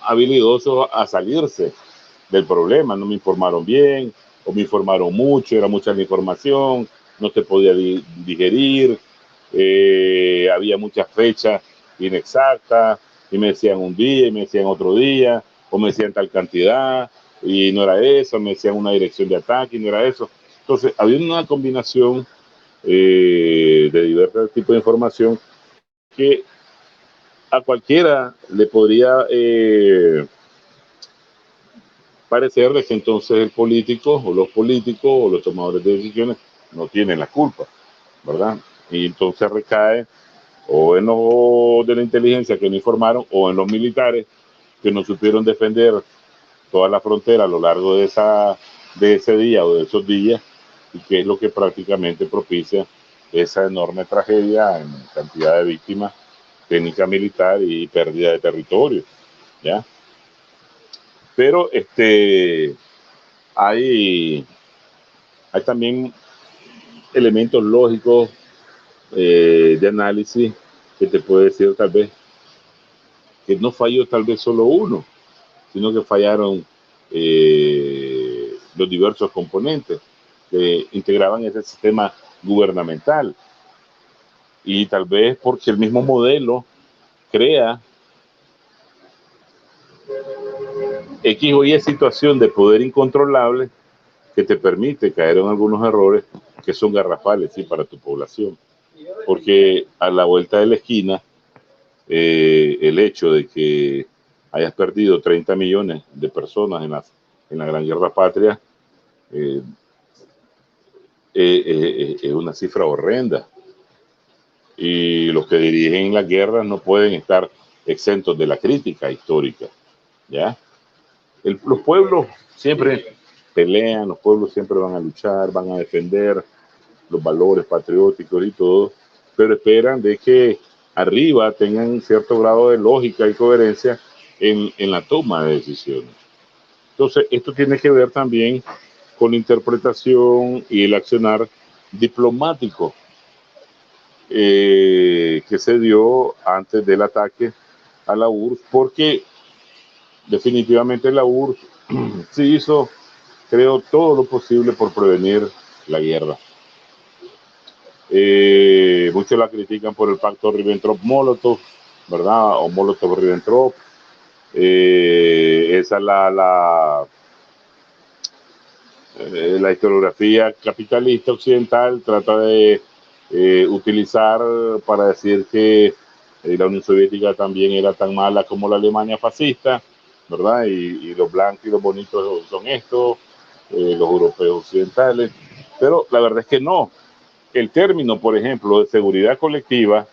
habilidosos a salirse del problema. No me informaron bien, o me informaron mucho, era mucha la información, no se podía digerir, había muchas fechas inexactas, y me decían un día, y me decían otro día, o me decían tal cantidad, y no era eso, me decían una dirección de ataque, y no era eso. Entonces, había una combinación de diversos tipos de información que a cualquiera le podría parecer de que entonces el político o los tomadores de decisiones no tienen la culpa, ¿verdad? Y entonces recae o en los de la inteligencia que no informaron o en los militares que no supieron defender toda la frontera a lo largo de ese día o de esos días, y que es lo que prácticamente propicia esa enorme tragedia en cantidad de víctimas, técnica militar y pérdida de territorio, ¿ya? Pero hay también elementos lógicos de análisis que te puede decir tal vez que no falló tal vez solo uno, sino que fallaron los diversos componentes que integraban ese sistema gubernamental. Y tal vez porque el mismo modelo crea X o Y situación de poder incontrolable que te permite caer en algunos errores que son garrafales, ¿sí? Para tu población. Porque a la vuelta de la esquina, el hecho de que hayas perdido 30 millones de personas en la Gran Guerra Patria eh, es una cifra horrenda. Y los que dirigen las guerras no pueden estar exentos de la crítica histórica, ¿ya? Los pueblos siempre pelean, los pueblos siempre van a luchar, van a defender los valores patrióticos y todo, pero esperan de que arriba tengan cierto grado de lógica y coherencia en la toma de decisiones. Entonces, esto tiene que ver también con la interpretación y el accionar diplomático que se dio antes del ataque a la URSS, porque definitivamente la URSS sí hizo, creo, todo lo posible por prevenir la guerra. Muchos la critican por el pacto Ribbentrop-Molotov, ¿verdad? O Molotov-Ribbentrop. Esa es la historiografía capitalista occidental, trata de utilizar para decir que la Unión Soviética también era tan mala como la Alemania fascista, ¿verdad? Y los blancos y los bonitos son estos, los europeos occidentales. Pero la verdad es que no. El término, por ejemplo, de seguridad colectiva,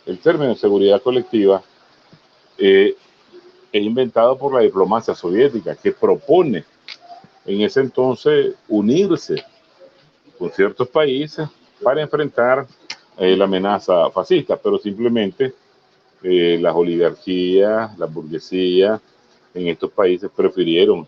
el término de seguridad colectiva es inventado por la diplomacia soviética, que propone en ese entonces unirse con ciertos países para enfrentar la amenaza fascista, pero simplemente las oligarquías, la burguesía en estos países prefirieron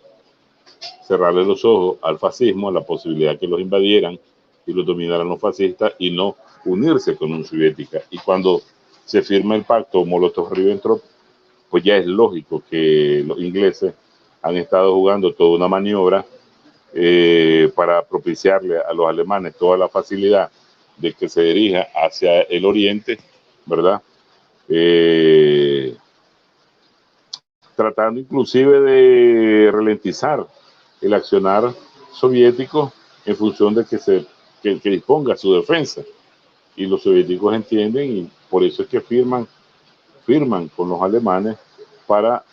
cerrarle los ojos al fascismo, a la posibilidad que los invadieran y los dominaran los fascistas y no unirse con Unión Soviética. Y cuando se firma el pacto Molotov-Ribbentrop, pues ya es lógico que los ingleses han estado jugando toda una maniobra para propiciarle a los alemanes toda la facilidad de que se dirija hacia el oriente, ¿verdad? Tratando inclusive de ralentizar el accionar soviético en función de que disponga su defensa. Y los soviéticos entienden y por eso es que firman con los alemanes para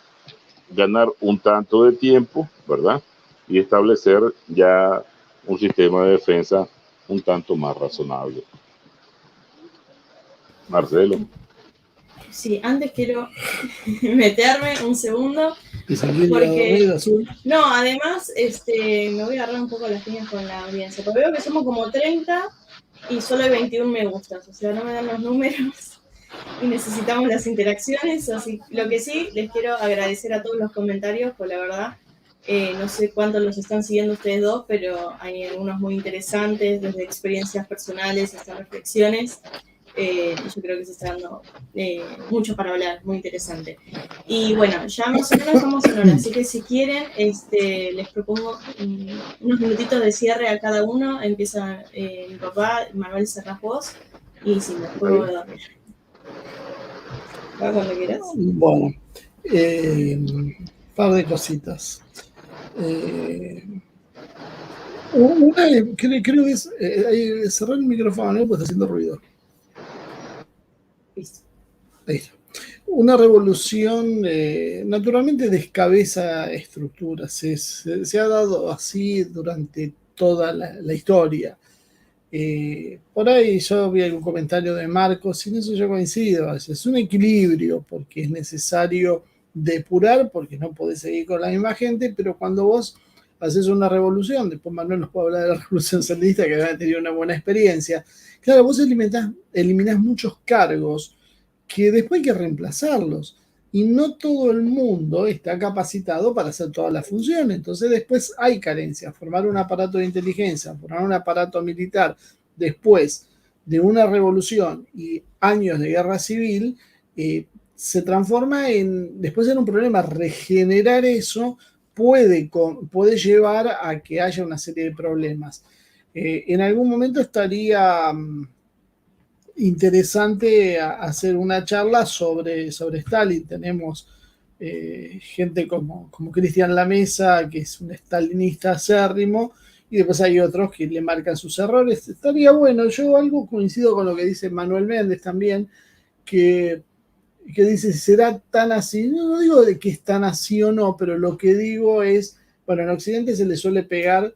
ganar un tanto de tiempo, ¿verdad? Y establecer ya un sistema de defensa un tanto más razonable. Marcelo. Sí, antes quiero meterme un segundo. Porque, no, además, me voy a agarrar un poco las piñas con la audiencia, porque veo que somos como 30 y solo hay 21 me gustas, o sea, no me dan los números y necesitamos las interacciones, así lo que sí, les quiero agradecer a todos los comentarios, pues la verdad, no sé cuántos los están siguiendo ustedes dos, pero hay algunos muy interesantes, desde experiencias personales hasta reflexiones. Yo creo que se está dando mucho para hablar, muy interesante. Y bueno, ya más o menos estamos en hora, así que si quieren, les propongo unos minutitos de cierre a cada uno. Empieza mi papá, Manuel, cerrás vos, y si me puedo dormir. Va cuando quieras. Bueno, par de cositas. Una, creo que es cerrar el micrófono, ¿no? Pues está haciendo ruido. Listo. Ahí está. Una revolución naturalmente descabeza estructuras. Se ha dado así durante toda la historia. Por ahí yo vi algún comentario de Marcos y en eso yo coincido. Es un equilibrio porque es necesario depurar porque no podés seguir con la misma gente, pero cuando vos haces una revolución, después Manuel nos puede hablar de la revolución sandinista que había tenido una buena experiencia, claro, vos eliminás muchos cargos que después hay que reemplazarlos y no todo el mundo está capacitado para hacer todas las funciones, entonces después hay carencias. Formar un aparato de inteligencia, formar un aparato militar después de una revolución y años de guerra civil se transforma después en un problema. Regenerar eso puede llevar a que haya una serie de problemas. En algún momento estaría interesante hacer una charla sobre Stalin. Tenemos gente como Cristian Lamesa, que es un stalinista acérrimo, y después hay otros que le marcan sus errores. Estaría bueno, yo algo coincido con lo que dice Manuel Méndez también, que dice, ¿será tan así? No digo de que es tan así o no, pero lo que digo es, bueno, en Occidente se le suele pegar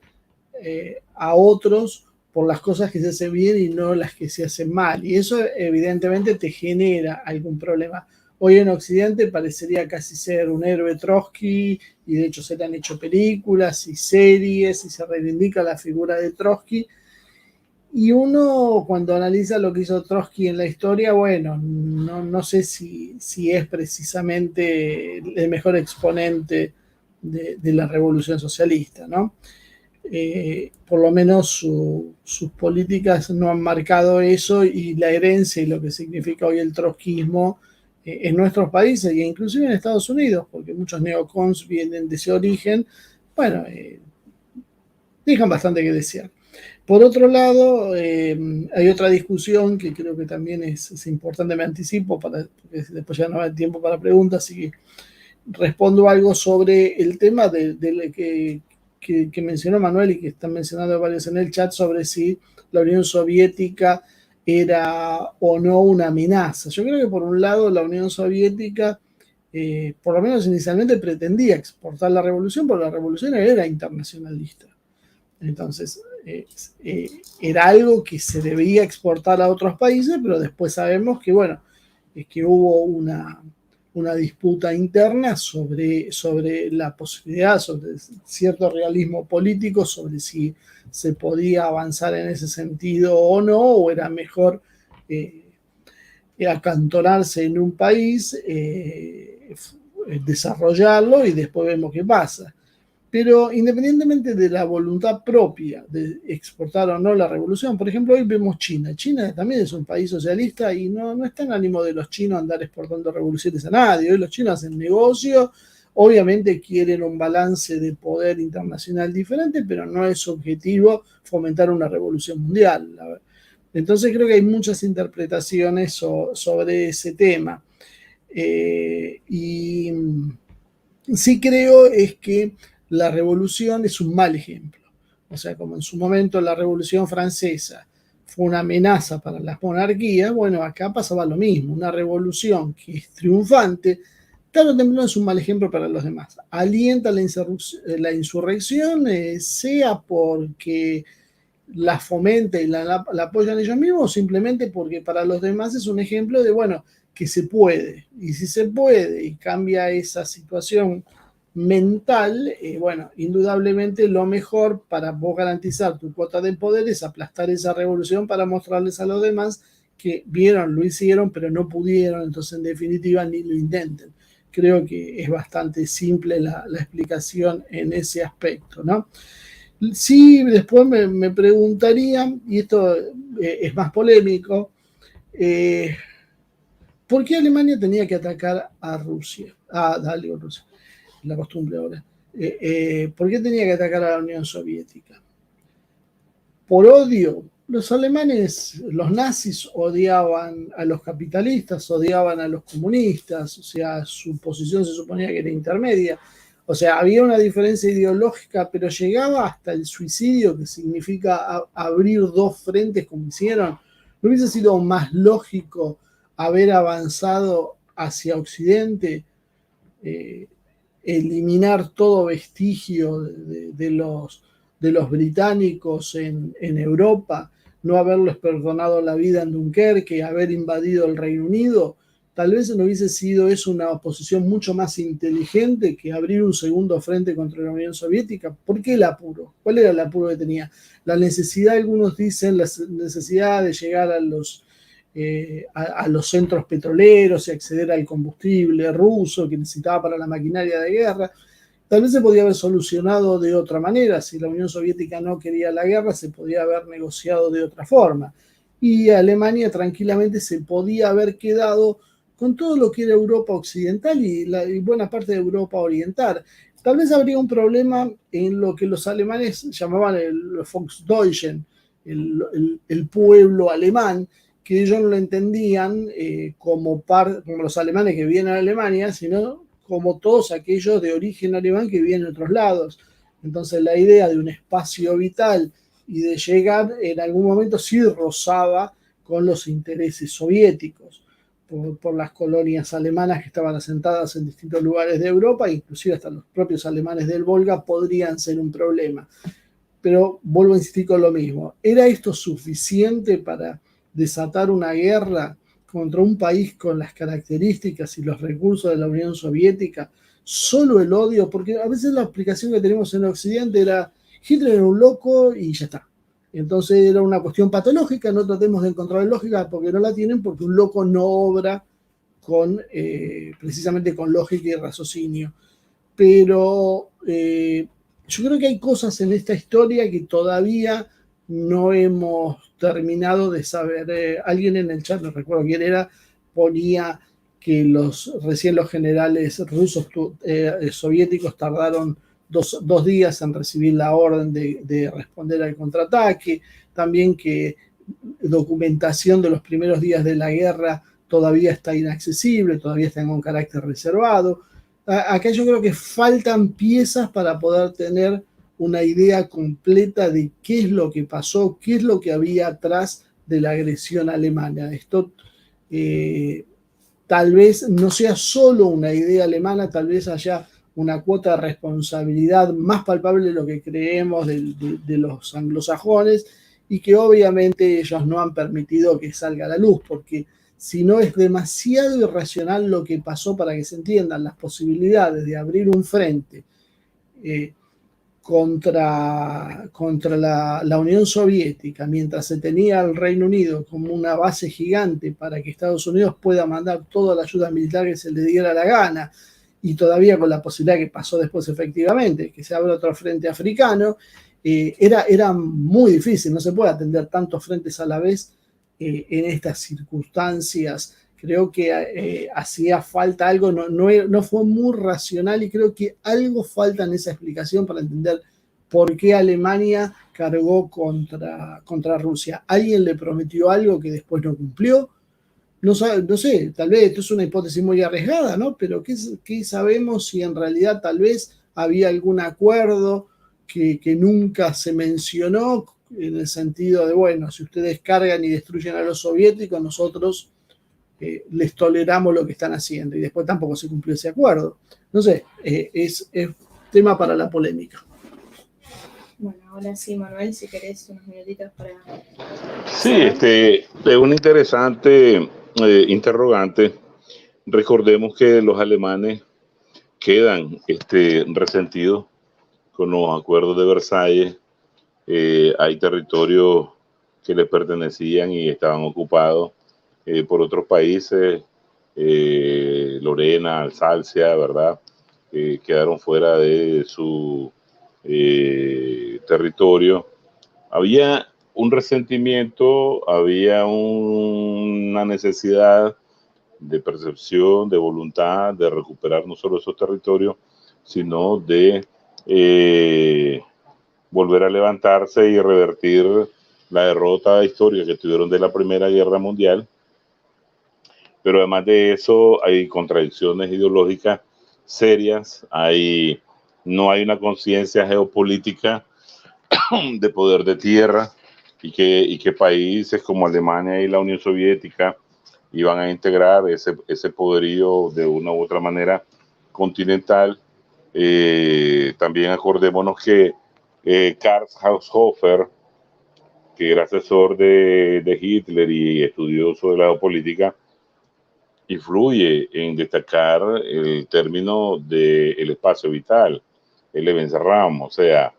a otros por las cosas que se hacen bien y no las que se hacen mal. Y eso evidentemente te genera algún problema. Hoy en Occidente parecería casi ser un héroe Trotsky, y de hecho se le han hecho películas y series y se reivindica la figura de Trotsky. Y uno cuando analiza lo que hizo Trotsky en la historia, bueno, no sé si es precisamente el mejor exponente de la revolución socialista, ¿no? Por lo menos sus políticas no han marcado eso, y la herencia y lo que significa hoy el trotskismo en nuestros países e inclusive en Estados Unidos, porque muchos neocons vienen de ese origen, bueno, dejan bastante que desear. Por otro lado, hay otra discusión que creo que también es importante, me anticipo, porque después ya no va el tiempo para preguntas, así que respondo algo sobre el tema que mencionó Manuel y que están mencionando varios en el chat, sobre si la Unión Soviética era o no una amenaza. Yo creo que por un lado la Unión Soviética, por lo menos inicialmente, pretendía exportar la revolución, porque la revolución era internacionalista. Entonces, era algo que se debía exportar a otros países, pero después sabemos que, bueno, es que hubo una disputa interna sobre la posibilidad, sobre cierto realismo político, sobre si se podía avanzar en ese sentido o no, o era mejor acantonarse en un país, desarrollarlo y después vemos qué pasa. Pero independientemente de la voluntad propia de exportar o no la revolución, por ejemplo, hoy vemos China. China también es un país socialista y no está en ánimo de los chinos andar exportando revoluciones a nadie. Hoy los chinos hacen negocio, obviamente quieren un balance de poder internacional diferente, pero no es su objetivo fomentar una revolución mundial. Entonces creo que hay muchas interpretaciones sobre ese tema. Y sí creo es que la revolución es un mal ejemplo. O sea, como en su momento la Revolución Francesa fue una amenaza para las monarquías, bueno, acá pasaba lo mismo. Una revolución que es triunfante, tarde o temprano es un mal ejemplo para los demás. Alienta la insurrección, sea porque la fomenta y la apoyan ellos mismos, o simplemente porque para los demás es un ejemplo de, bueno, que se puede. Y si se puede y cambia esa situación mental, bueno, indudablemente lo mejor para vos garantizar tu cuota de poder es aplastar esa revolución para mostrarles a los demás que vieron, lo hicieron, pero no pudieron, entonces en definitiva ni lo intenten. Creo que es bastante simple la explicación en ese aspecto, ¿no? Sí, después me preguntaría, y esto es más polémico, ¿por qué Alemania tenía que atacar a Rusia? Dale, Rusia, la costumbre ahora. ¿Por qué tenía que atacar a la Unión Soviética? Por odio. Los alemanes, los nazis, odiaban a los capitalistas, odiaban a los comunistas, o sea, su posición se suponía que era intermedia. O sea, había una diferencia ideológica, pero llegaba hasta el suicidio, que significa abrir dos frentes como hicieron. ¿No hubiese sido más lógico haber avanzado hacia Occidente, eliminar todo vestigio de los británicos en Europa, no haberles perdonado la vida en Dunkerque, haber invadido el Reino Unido? Tal vez no hubiese sido eso una oposición mucho más inteligente que abrir un segundo frente contra la Unión Soviética. ¿Por qué el apuro? ¿Cuál era el apuro que tenía? La necesidad, algunos dicen, la necesidad de llegar a los centros petroleros y acceder al combustible ruso que necesitaba para la maquinaria de guerra. Tal vez se podía haber solucionado de otra manera. Si la Unión Soviética no quería la guerra, se podía haber negociado de otra forma. Y Alemania tranquilamente se podía haber quedado con todo lo que era Europa occidental y buena parte de Europa oriental. Tal vez habría un problema en lo que los alemanes llamaban el Volksdeutschen, el pueblo alemán, que ellos no lo entendían como los alemanes que vivían en Alemania, sino como todos aquellos de origen alemán que vivían en otros lados. Entonces la idea de un espacio vital y de llegar en algún momento sí rozaba con los intereses soviéticos por las colonias alemanas que estaban asentadas en distintos lugares de Europa, inclusive hasta los propios alemanes del Volga podrían ser un problema. Pero vuelvo a insistir con lo mismo. ¿Era esto suficiente para desatar una guerra contra un país con las características y los recursos de la Unión Soviética? Solo el odio, porque a veces la explicación que tenemos en Occidente era Hitler era un loco y ya está. Entonces era una cuestión patológica, no tratemos de encontrar lógica porque no la tienen, porque un loco no obra precisamente con lógica y raciocinio. Pero yo creo que hay cosas en esta historia que todavía no hemos terminado de saber. Alguien en el chat, no recuerdo quién era, ponía que recién los generales rusos soviéticos tardaron dos días en recibir la orden de responder al contraataque. También que documentación de los primeros días de la guerra todavía está inaccesible, todavía está en un carácter reservado. Acá yo creo que faltan piezas para poder tener una idea completa de qué es lo que pasó, qué es lo que había atrás de la agresión alemana. Esto tal vez no sea solo una idea alemana, tal vez haya una cuota de responsabilidad más palpable de lo que creemos de los anglosajones, y que obviamente ellos no han permitido que salga a la luz, porque si no es demasiado irracional lo que pasó para que se entiendan las posibilidades de abrir un frente contra la Unión Soviética, mientras se tenía al Reino Unido como una base gigante para que Estados Unidos pueda mandar toda la ayuda militar que se le diera la gana, y todavía con la posibilidad que pasó después efectivamente, que se abra otro frente africano, era muy difícil, no se puede atender tantos frentes a la vez en estas circunstancias. Creo que hacía falta algo, no fue muy racional, y creo que algo falta en esa explicación para entender por qué Alemania cargó contra Rusia. ¿Alguien le prometió algo que después no cumplió? No sé, tal vez esto es una hipótesis muy arriesgada, ¿no? Pero ¿qué sabemos si en realidad tal vez había algún acuerdo que nunca se mencionó, en el sentido de, bueno, si ustedes cargan y destruyen a los soviéticos, nosotros les toleramos lo que están haciendo, y después tampoco se cumplió ese acuerdo? No sé, es tema para la polémica. Bueno, ahora sí, Manuel, si querés unos minutitos para... Sí, es un interesante interrogante. Recordemos que los alemanes quedan resentidos con los acuerdos de Versalles. Hay territorios que les pertenecían y estaban ocupados por otros países, Lorena, Alsacia, ¿verdad? Quedaron fuera de su territorio. Había un resentimiento, había una necesidad de percepción, de voluntad de recuperar no solo esos territorios, sino de volver a levantarse y revertir la derrota histórica que tuvieron de la Primera Guerra Mundial. Pero además de eso hay contradicciones ideológicas serias, no hay una conciencia geopolítica de poder de tierra, y que países como Alemania y la Unión Soviética iban a integrar ese poderío de una u otra manera continental. También acordémonos que Karl Haushofer, que era asesor de Hitler y estudioso de la geopolítica, influye en destacar el término del espacio vital, el Lebensraum, o sea,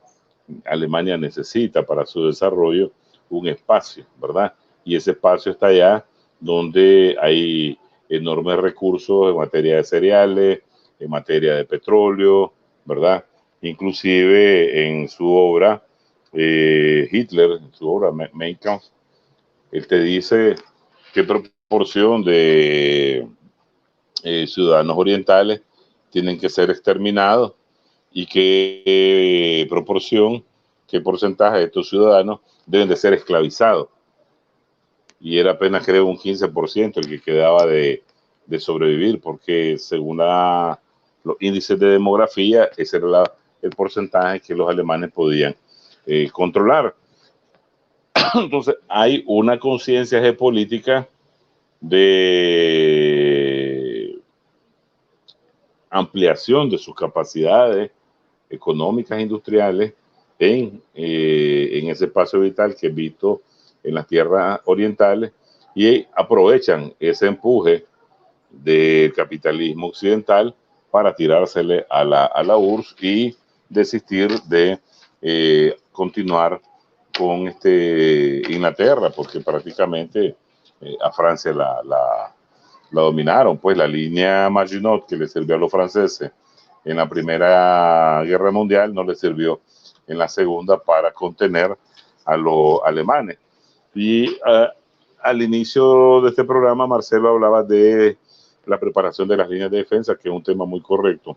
Alemania necesita para su desarrollo un espacio, ¿verdad? Y ese espacio está allá donde hay enormes recursos en materia de cereales, en materia de petróleo, ¿verdad? Inclusive en su obra, Hitler, en su obra Mein Kampf, él te dice qué proporción de ciudadanos orientales tienen que ser exterminados, y qué proporción, qué porcentaje de estos ciudadanos deben de ser esclavizados. Y era apenas, creo, un 15% el que quedaba de sobrevivir, porque según la los índices de demografía, ese era el porcentaje que los alemanes podían controlar. Entonces, hay una conciencia geopolítica de ampliación de sus capacidades económicas e industriales en ese espacio vital que es visto en las tierras orientales, y aprovechan ese empuje del capitalismo occidental para tirársele a la URSS y desistir de continuar con Inglaterra, porque prácticamente a Francia la dominaron. Pues la línea Maginot, que le sirvió a los franceses en la Primera Guerra Mundial, no le sirvió en la Segunda para contener a los alemanes. Y al inicio de este programa, Marcelo hablaba de la preparación de las líneas de defensa, que es un tema muy correcto.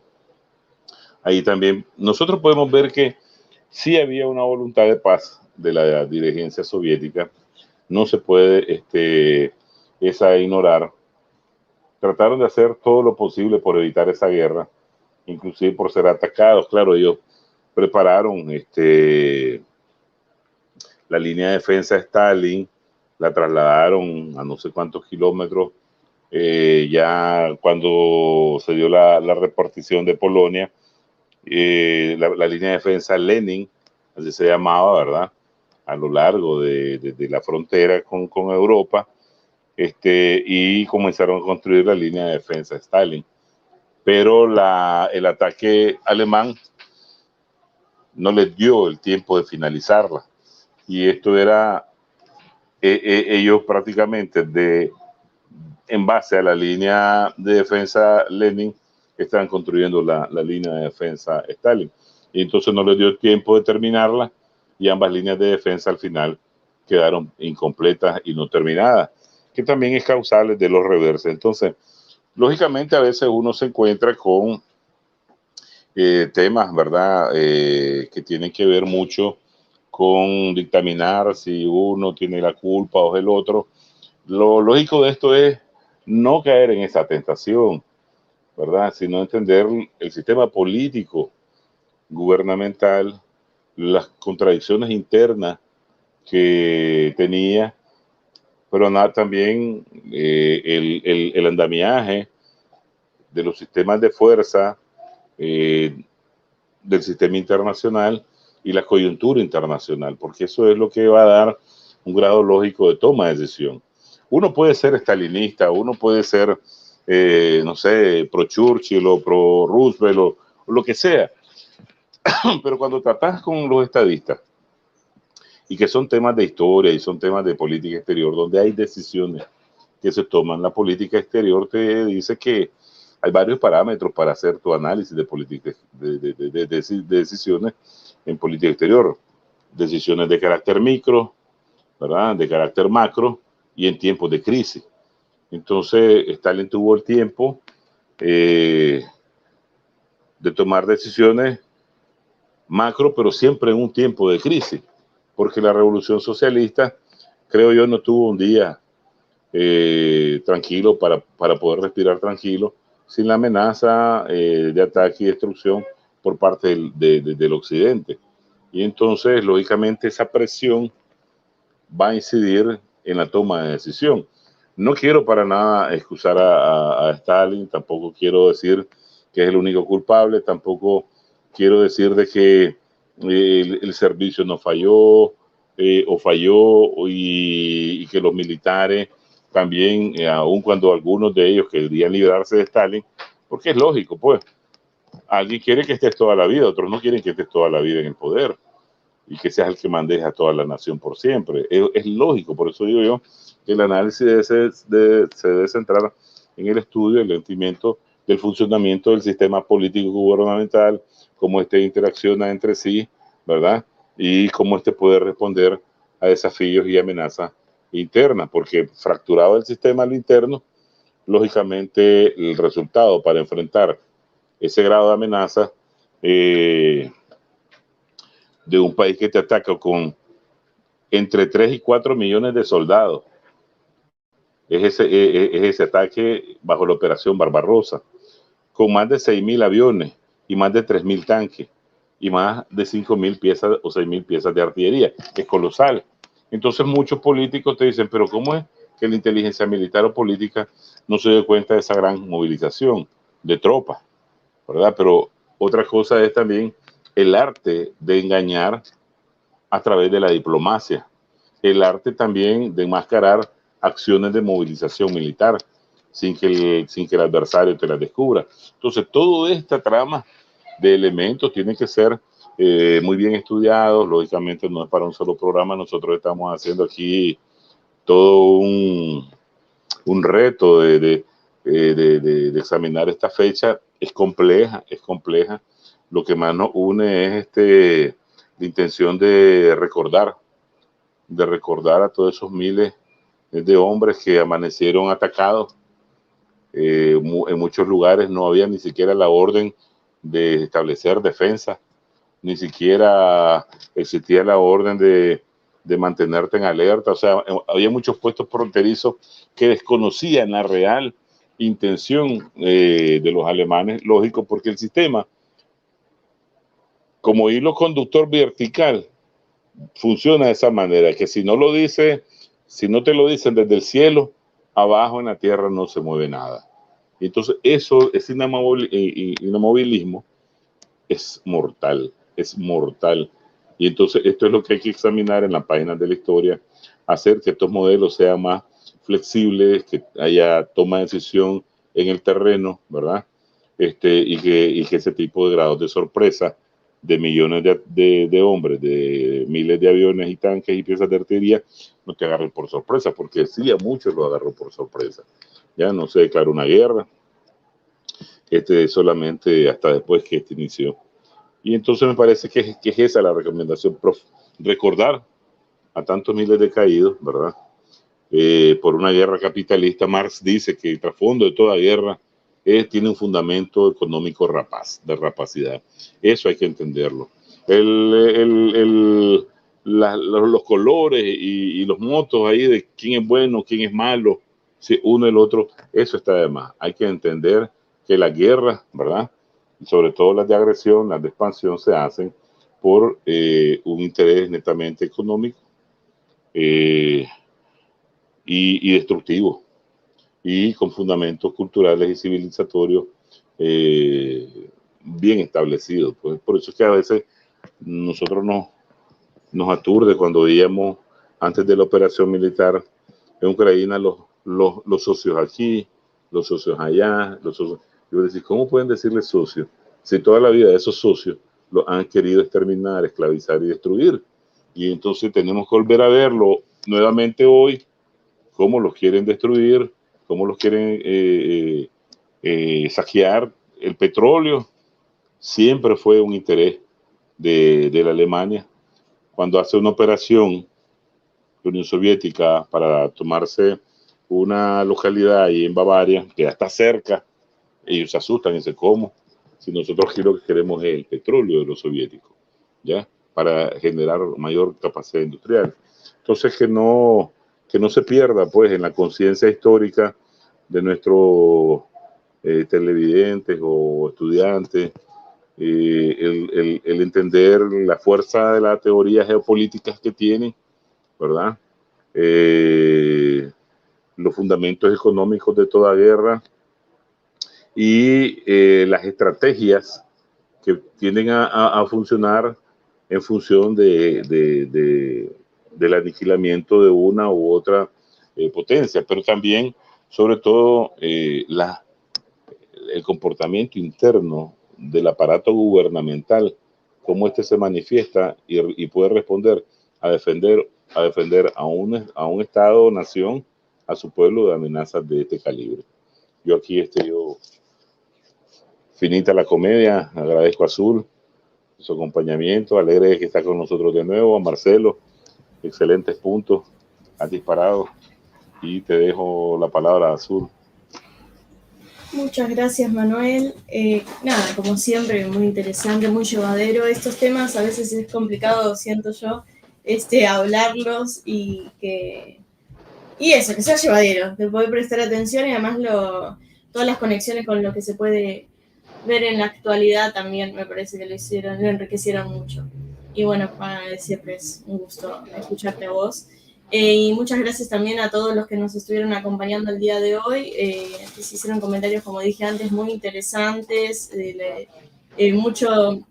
Ahí también nosotros podemos ver que sí había una voluntad de paz de la dirigencia soviética, no se puede esa ignorar. Trataron de hacer todo lo posible por evitar esa guerra, inclusive por ser atacados. Claro, ellos prepararon la línea de defensa de Stalin, la trasladaron a no sé cuántos kilómetros, ya cuando se dio la repartición de Polonia, la línea de defensa Lenin, así se llamaba, ¿verdad?, a lo largo de la frontera con Europa, y comenzaron a construir la línea de defensa de Stalin. Pero el ataque alemán no les dio el tiempo de finalizarla. Y esto era, ellos prácticamente en base a la línea de defensa Lenin, estaban construyendo la línea de defensa Stalin. Y entonces no les dio tiempo de terminarla, y ambas líneas de defensa al final quedaron incompletas y no terminadas, que también es causal de los reverses. Entonces, lógicamente a veces uno se encuentra con temas, ¿verdad?, que tienen que ver mucho con dictaminar si uno tiene la culpa o el otro. Lo lógico de esto es no caer en esa tentación, ¿verdad?, sino entender el sistema político gubernamental, las contradicciones internas que tenía, pero también el andamiaje de los sistemas de fuerza del sistema internacional y la coyuntura internacional, porque eso es lo que va a dar un grado lógico de toma de decisión. Uno puede ser estalinista, uno puede ser, no sé, pro Churchill o pro Roosevelt o lo que sea, pero cuando tratas con los estadistas, y que son temas de historia y son temas de política exterior, donde hay decisiones que se toman, la política exterior te dice que hay varios parámetros para hacer tu análisis de política, de decisiones en política exterior. Decisiones de carácter micro, ¿verdad?, de carácter macro, y en tiempos de crisis. Entonces, Stalin tuvo el tiempo de tomar decisiones macro, pero siempre en un tiempo de crisis, porque la revolución socialista, creo yo, no tuvo un día tranquilo para poder respirar tranquilo, sin la amenaza de ataque y destrucción por parte del occidente. Y entonces, lógicamente, esa presión va a incidir en la toma de decisión. No quiero para nada excusar a Stalin, tampoco quiero decir que es el único culpable, tampoco quiero decir de que el servicio no falló o falló y que los militares también, aun cuando algunos de ellos querían librarse de Stalin, porque es lógico, pues, alguien quiere que estés toda la vida, otros no quieren que estés toda la vida en el poder y que seas el que maneja a toda la nación por siempre. Es lógico, por eso digo yo que el análisis se debe centrar en el estudio, el entendimiento del funcionamiento del sistema político gubernamental, cómo interacciona entre sí, ¿verdad?, y cómo puede responder a desafíos y amenazas internas, porque fracturado el sistema a lo interno, lógicamente el resultado para enfrentar ese grado de amenaza de un país que te ataca con entre 3 y 4 millones de soldados, es ese ataque bajo la operación Barbarossa, con más de 6.000 aviones y más de 3.000 tanques y más de 5.000 piezas o 6.000 piezas de artillería. Es colosal. Entonces muchos políticos te dicen, pero ¿cómo es que la inteligencia militar o política no se dio cuenta de esa gran movilización de tropas, ¿verdad? Pero otra cosa es también el arte de engañar a través de la diplomacia, el arte también de enmascarar acciones de movilización militar sin que el adversario te las descubra. Entonces, toda esta trama de elementos tiene que ser muy bien estudiados. Lógicamente no es para un solo programa, nosotros estamos haciendo aquí todo un reto de examinar esta fecha. Es compleja. Lo que más nos une es la intención de recordar a todos esos miles de hombres que amanecieron atacados. En muchos lugares no había ni siquiera la orden de establecer defensa, ni siquiera existía la orden de mantenerte en alerta. O sea, había muchos puestos fronterizos que desconocían la real intención de los alemanes, lógico, porque el sistema, como hilo conductor vertical, funciona de esa manera, que si no te lo dicen desde el cielo, abajo en la tierra no se mueve nada. Entonces, ese inamovilismo es mortal. Y entonces, esto es lo que hay que examinar en las páginas de la historia, hacer que estos modelos sean más flexibles, que haya toma de decisión en el terreno, ¿verdad? Y que ese tipo de grados de sorpresa de millones de hombres, de miles de aviones y tanques y piezas de artillería, no te agarren por sorpresa, porque sí, a muchos lo agarró por sorpresa. Ya no se declaró una guerra, solamente hasta después que inició. Y entonces me parece que es esa la recomendación, recordar a tantos miles de caídos, ¿verdad? Por una guerra capitalista. Marx dice que el trasfondo de toda guerra tiene un fundamento económico de rapacidad. Eso hay que entenderlo. Los colores y los motos ahí de quién es bueno, quién es malo, si uno y el otro, eso está de más. Hay que entender que las guerras, ¿verdad? Sobre todo las de agresión, las de expansión, se hacen por un interés netamente económico y destructivo, y con fundamentos culturales y civilizatorios bien establecidos. Pues por eso es que a veces nosotros nos aturde cuando veíamos antes de la operación militar en Ucrania los socios aquí, los socios allá, Yo decía, ¿cómo pueden decirle socios si toda la vida de esos socios los han querido exterminar, esclavizar y destruir? Y entonces tenemos que volver a verlo nuevamente hoy, cómo los quieren destruir, cómo los quieren saquear. El petróleo siempre fue un interés de la Alemania. Cuando hace una operación la Unión Soviética para tomarse una localidad ahí en Bavaria, que ya está cerca, ellos se asustan y dicen, ¿cómo? Si nosotros aquí lo que queremos es el petróleo de los soviéticos, ¿ya? Para generar mayor capacidad industrial. Entonces, que no se pierda, pues, en la conciencia histórica de nuestros televidentes o estudiantes, el entender la fuerza de la teoría geopolítica que tienen, ¿verdad? Los fundamentos económicos de toda guerra y las estrategias que tienden a funcionar en función del aniquilamiento de una u otra potencia, pero también, sobre todo, el comportamiento interno del aparato gubernamental, cómo se manifiesta y puede responder a defender a un Estado o nación, a su pueblo, de amenazas de este calibre. Yo aquí finita la comedia, agradezco a Azul su acompañamiento, alegre de que está con nosotros de nuevo, a Marcelo, excelentes puntos, has disparado, y te dejo la palabra a Azul. Muchas gracias, Manuel. Nada, como siempre, muy interesante, muy llevadero. Estos temas a veces es complicado, siento yo, hablarlos y eso, que sea llevadero, de poder prestar atención y además todas las conexiones con lo que se puede ver en la actualidad también me parece que lo enriquecieron mucho. Y bueno, siempre es un gusto escucharte a vos. Y muchas gracias también a todos los que nos estuvieron acompañando el día de hoy, que se hicieron comentarios, como dije antes, muy interesantes,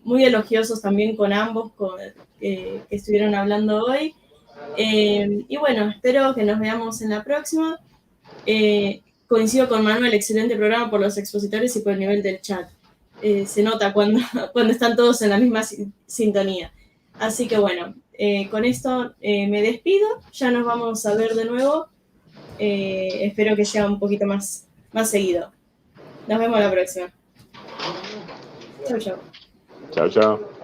muy elogiosos también con ambos que estuvieron hablando hoy. Y bueno, espero que nos veamos en la próxima. Coincido con Manuel, excelente programa por los expositores y por el nivel del chat. Se nota cuando están todos en la misma sintonía. Así que bueno, con esto me despido. Ya nos vamos a ver de nuevo. Espero que sea un poquito más seguido. Nos vemos la próxima. Chau, chau. Chao, chao.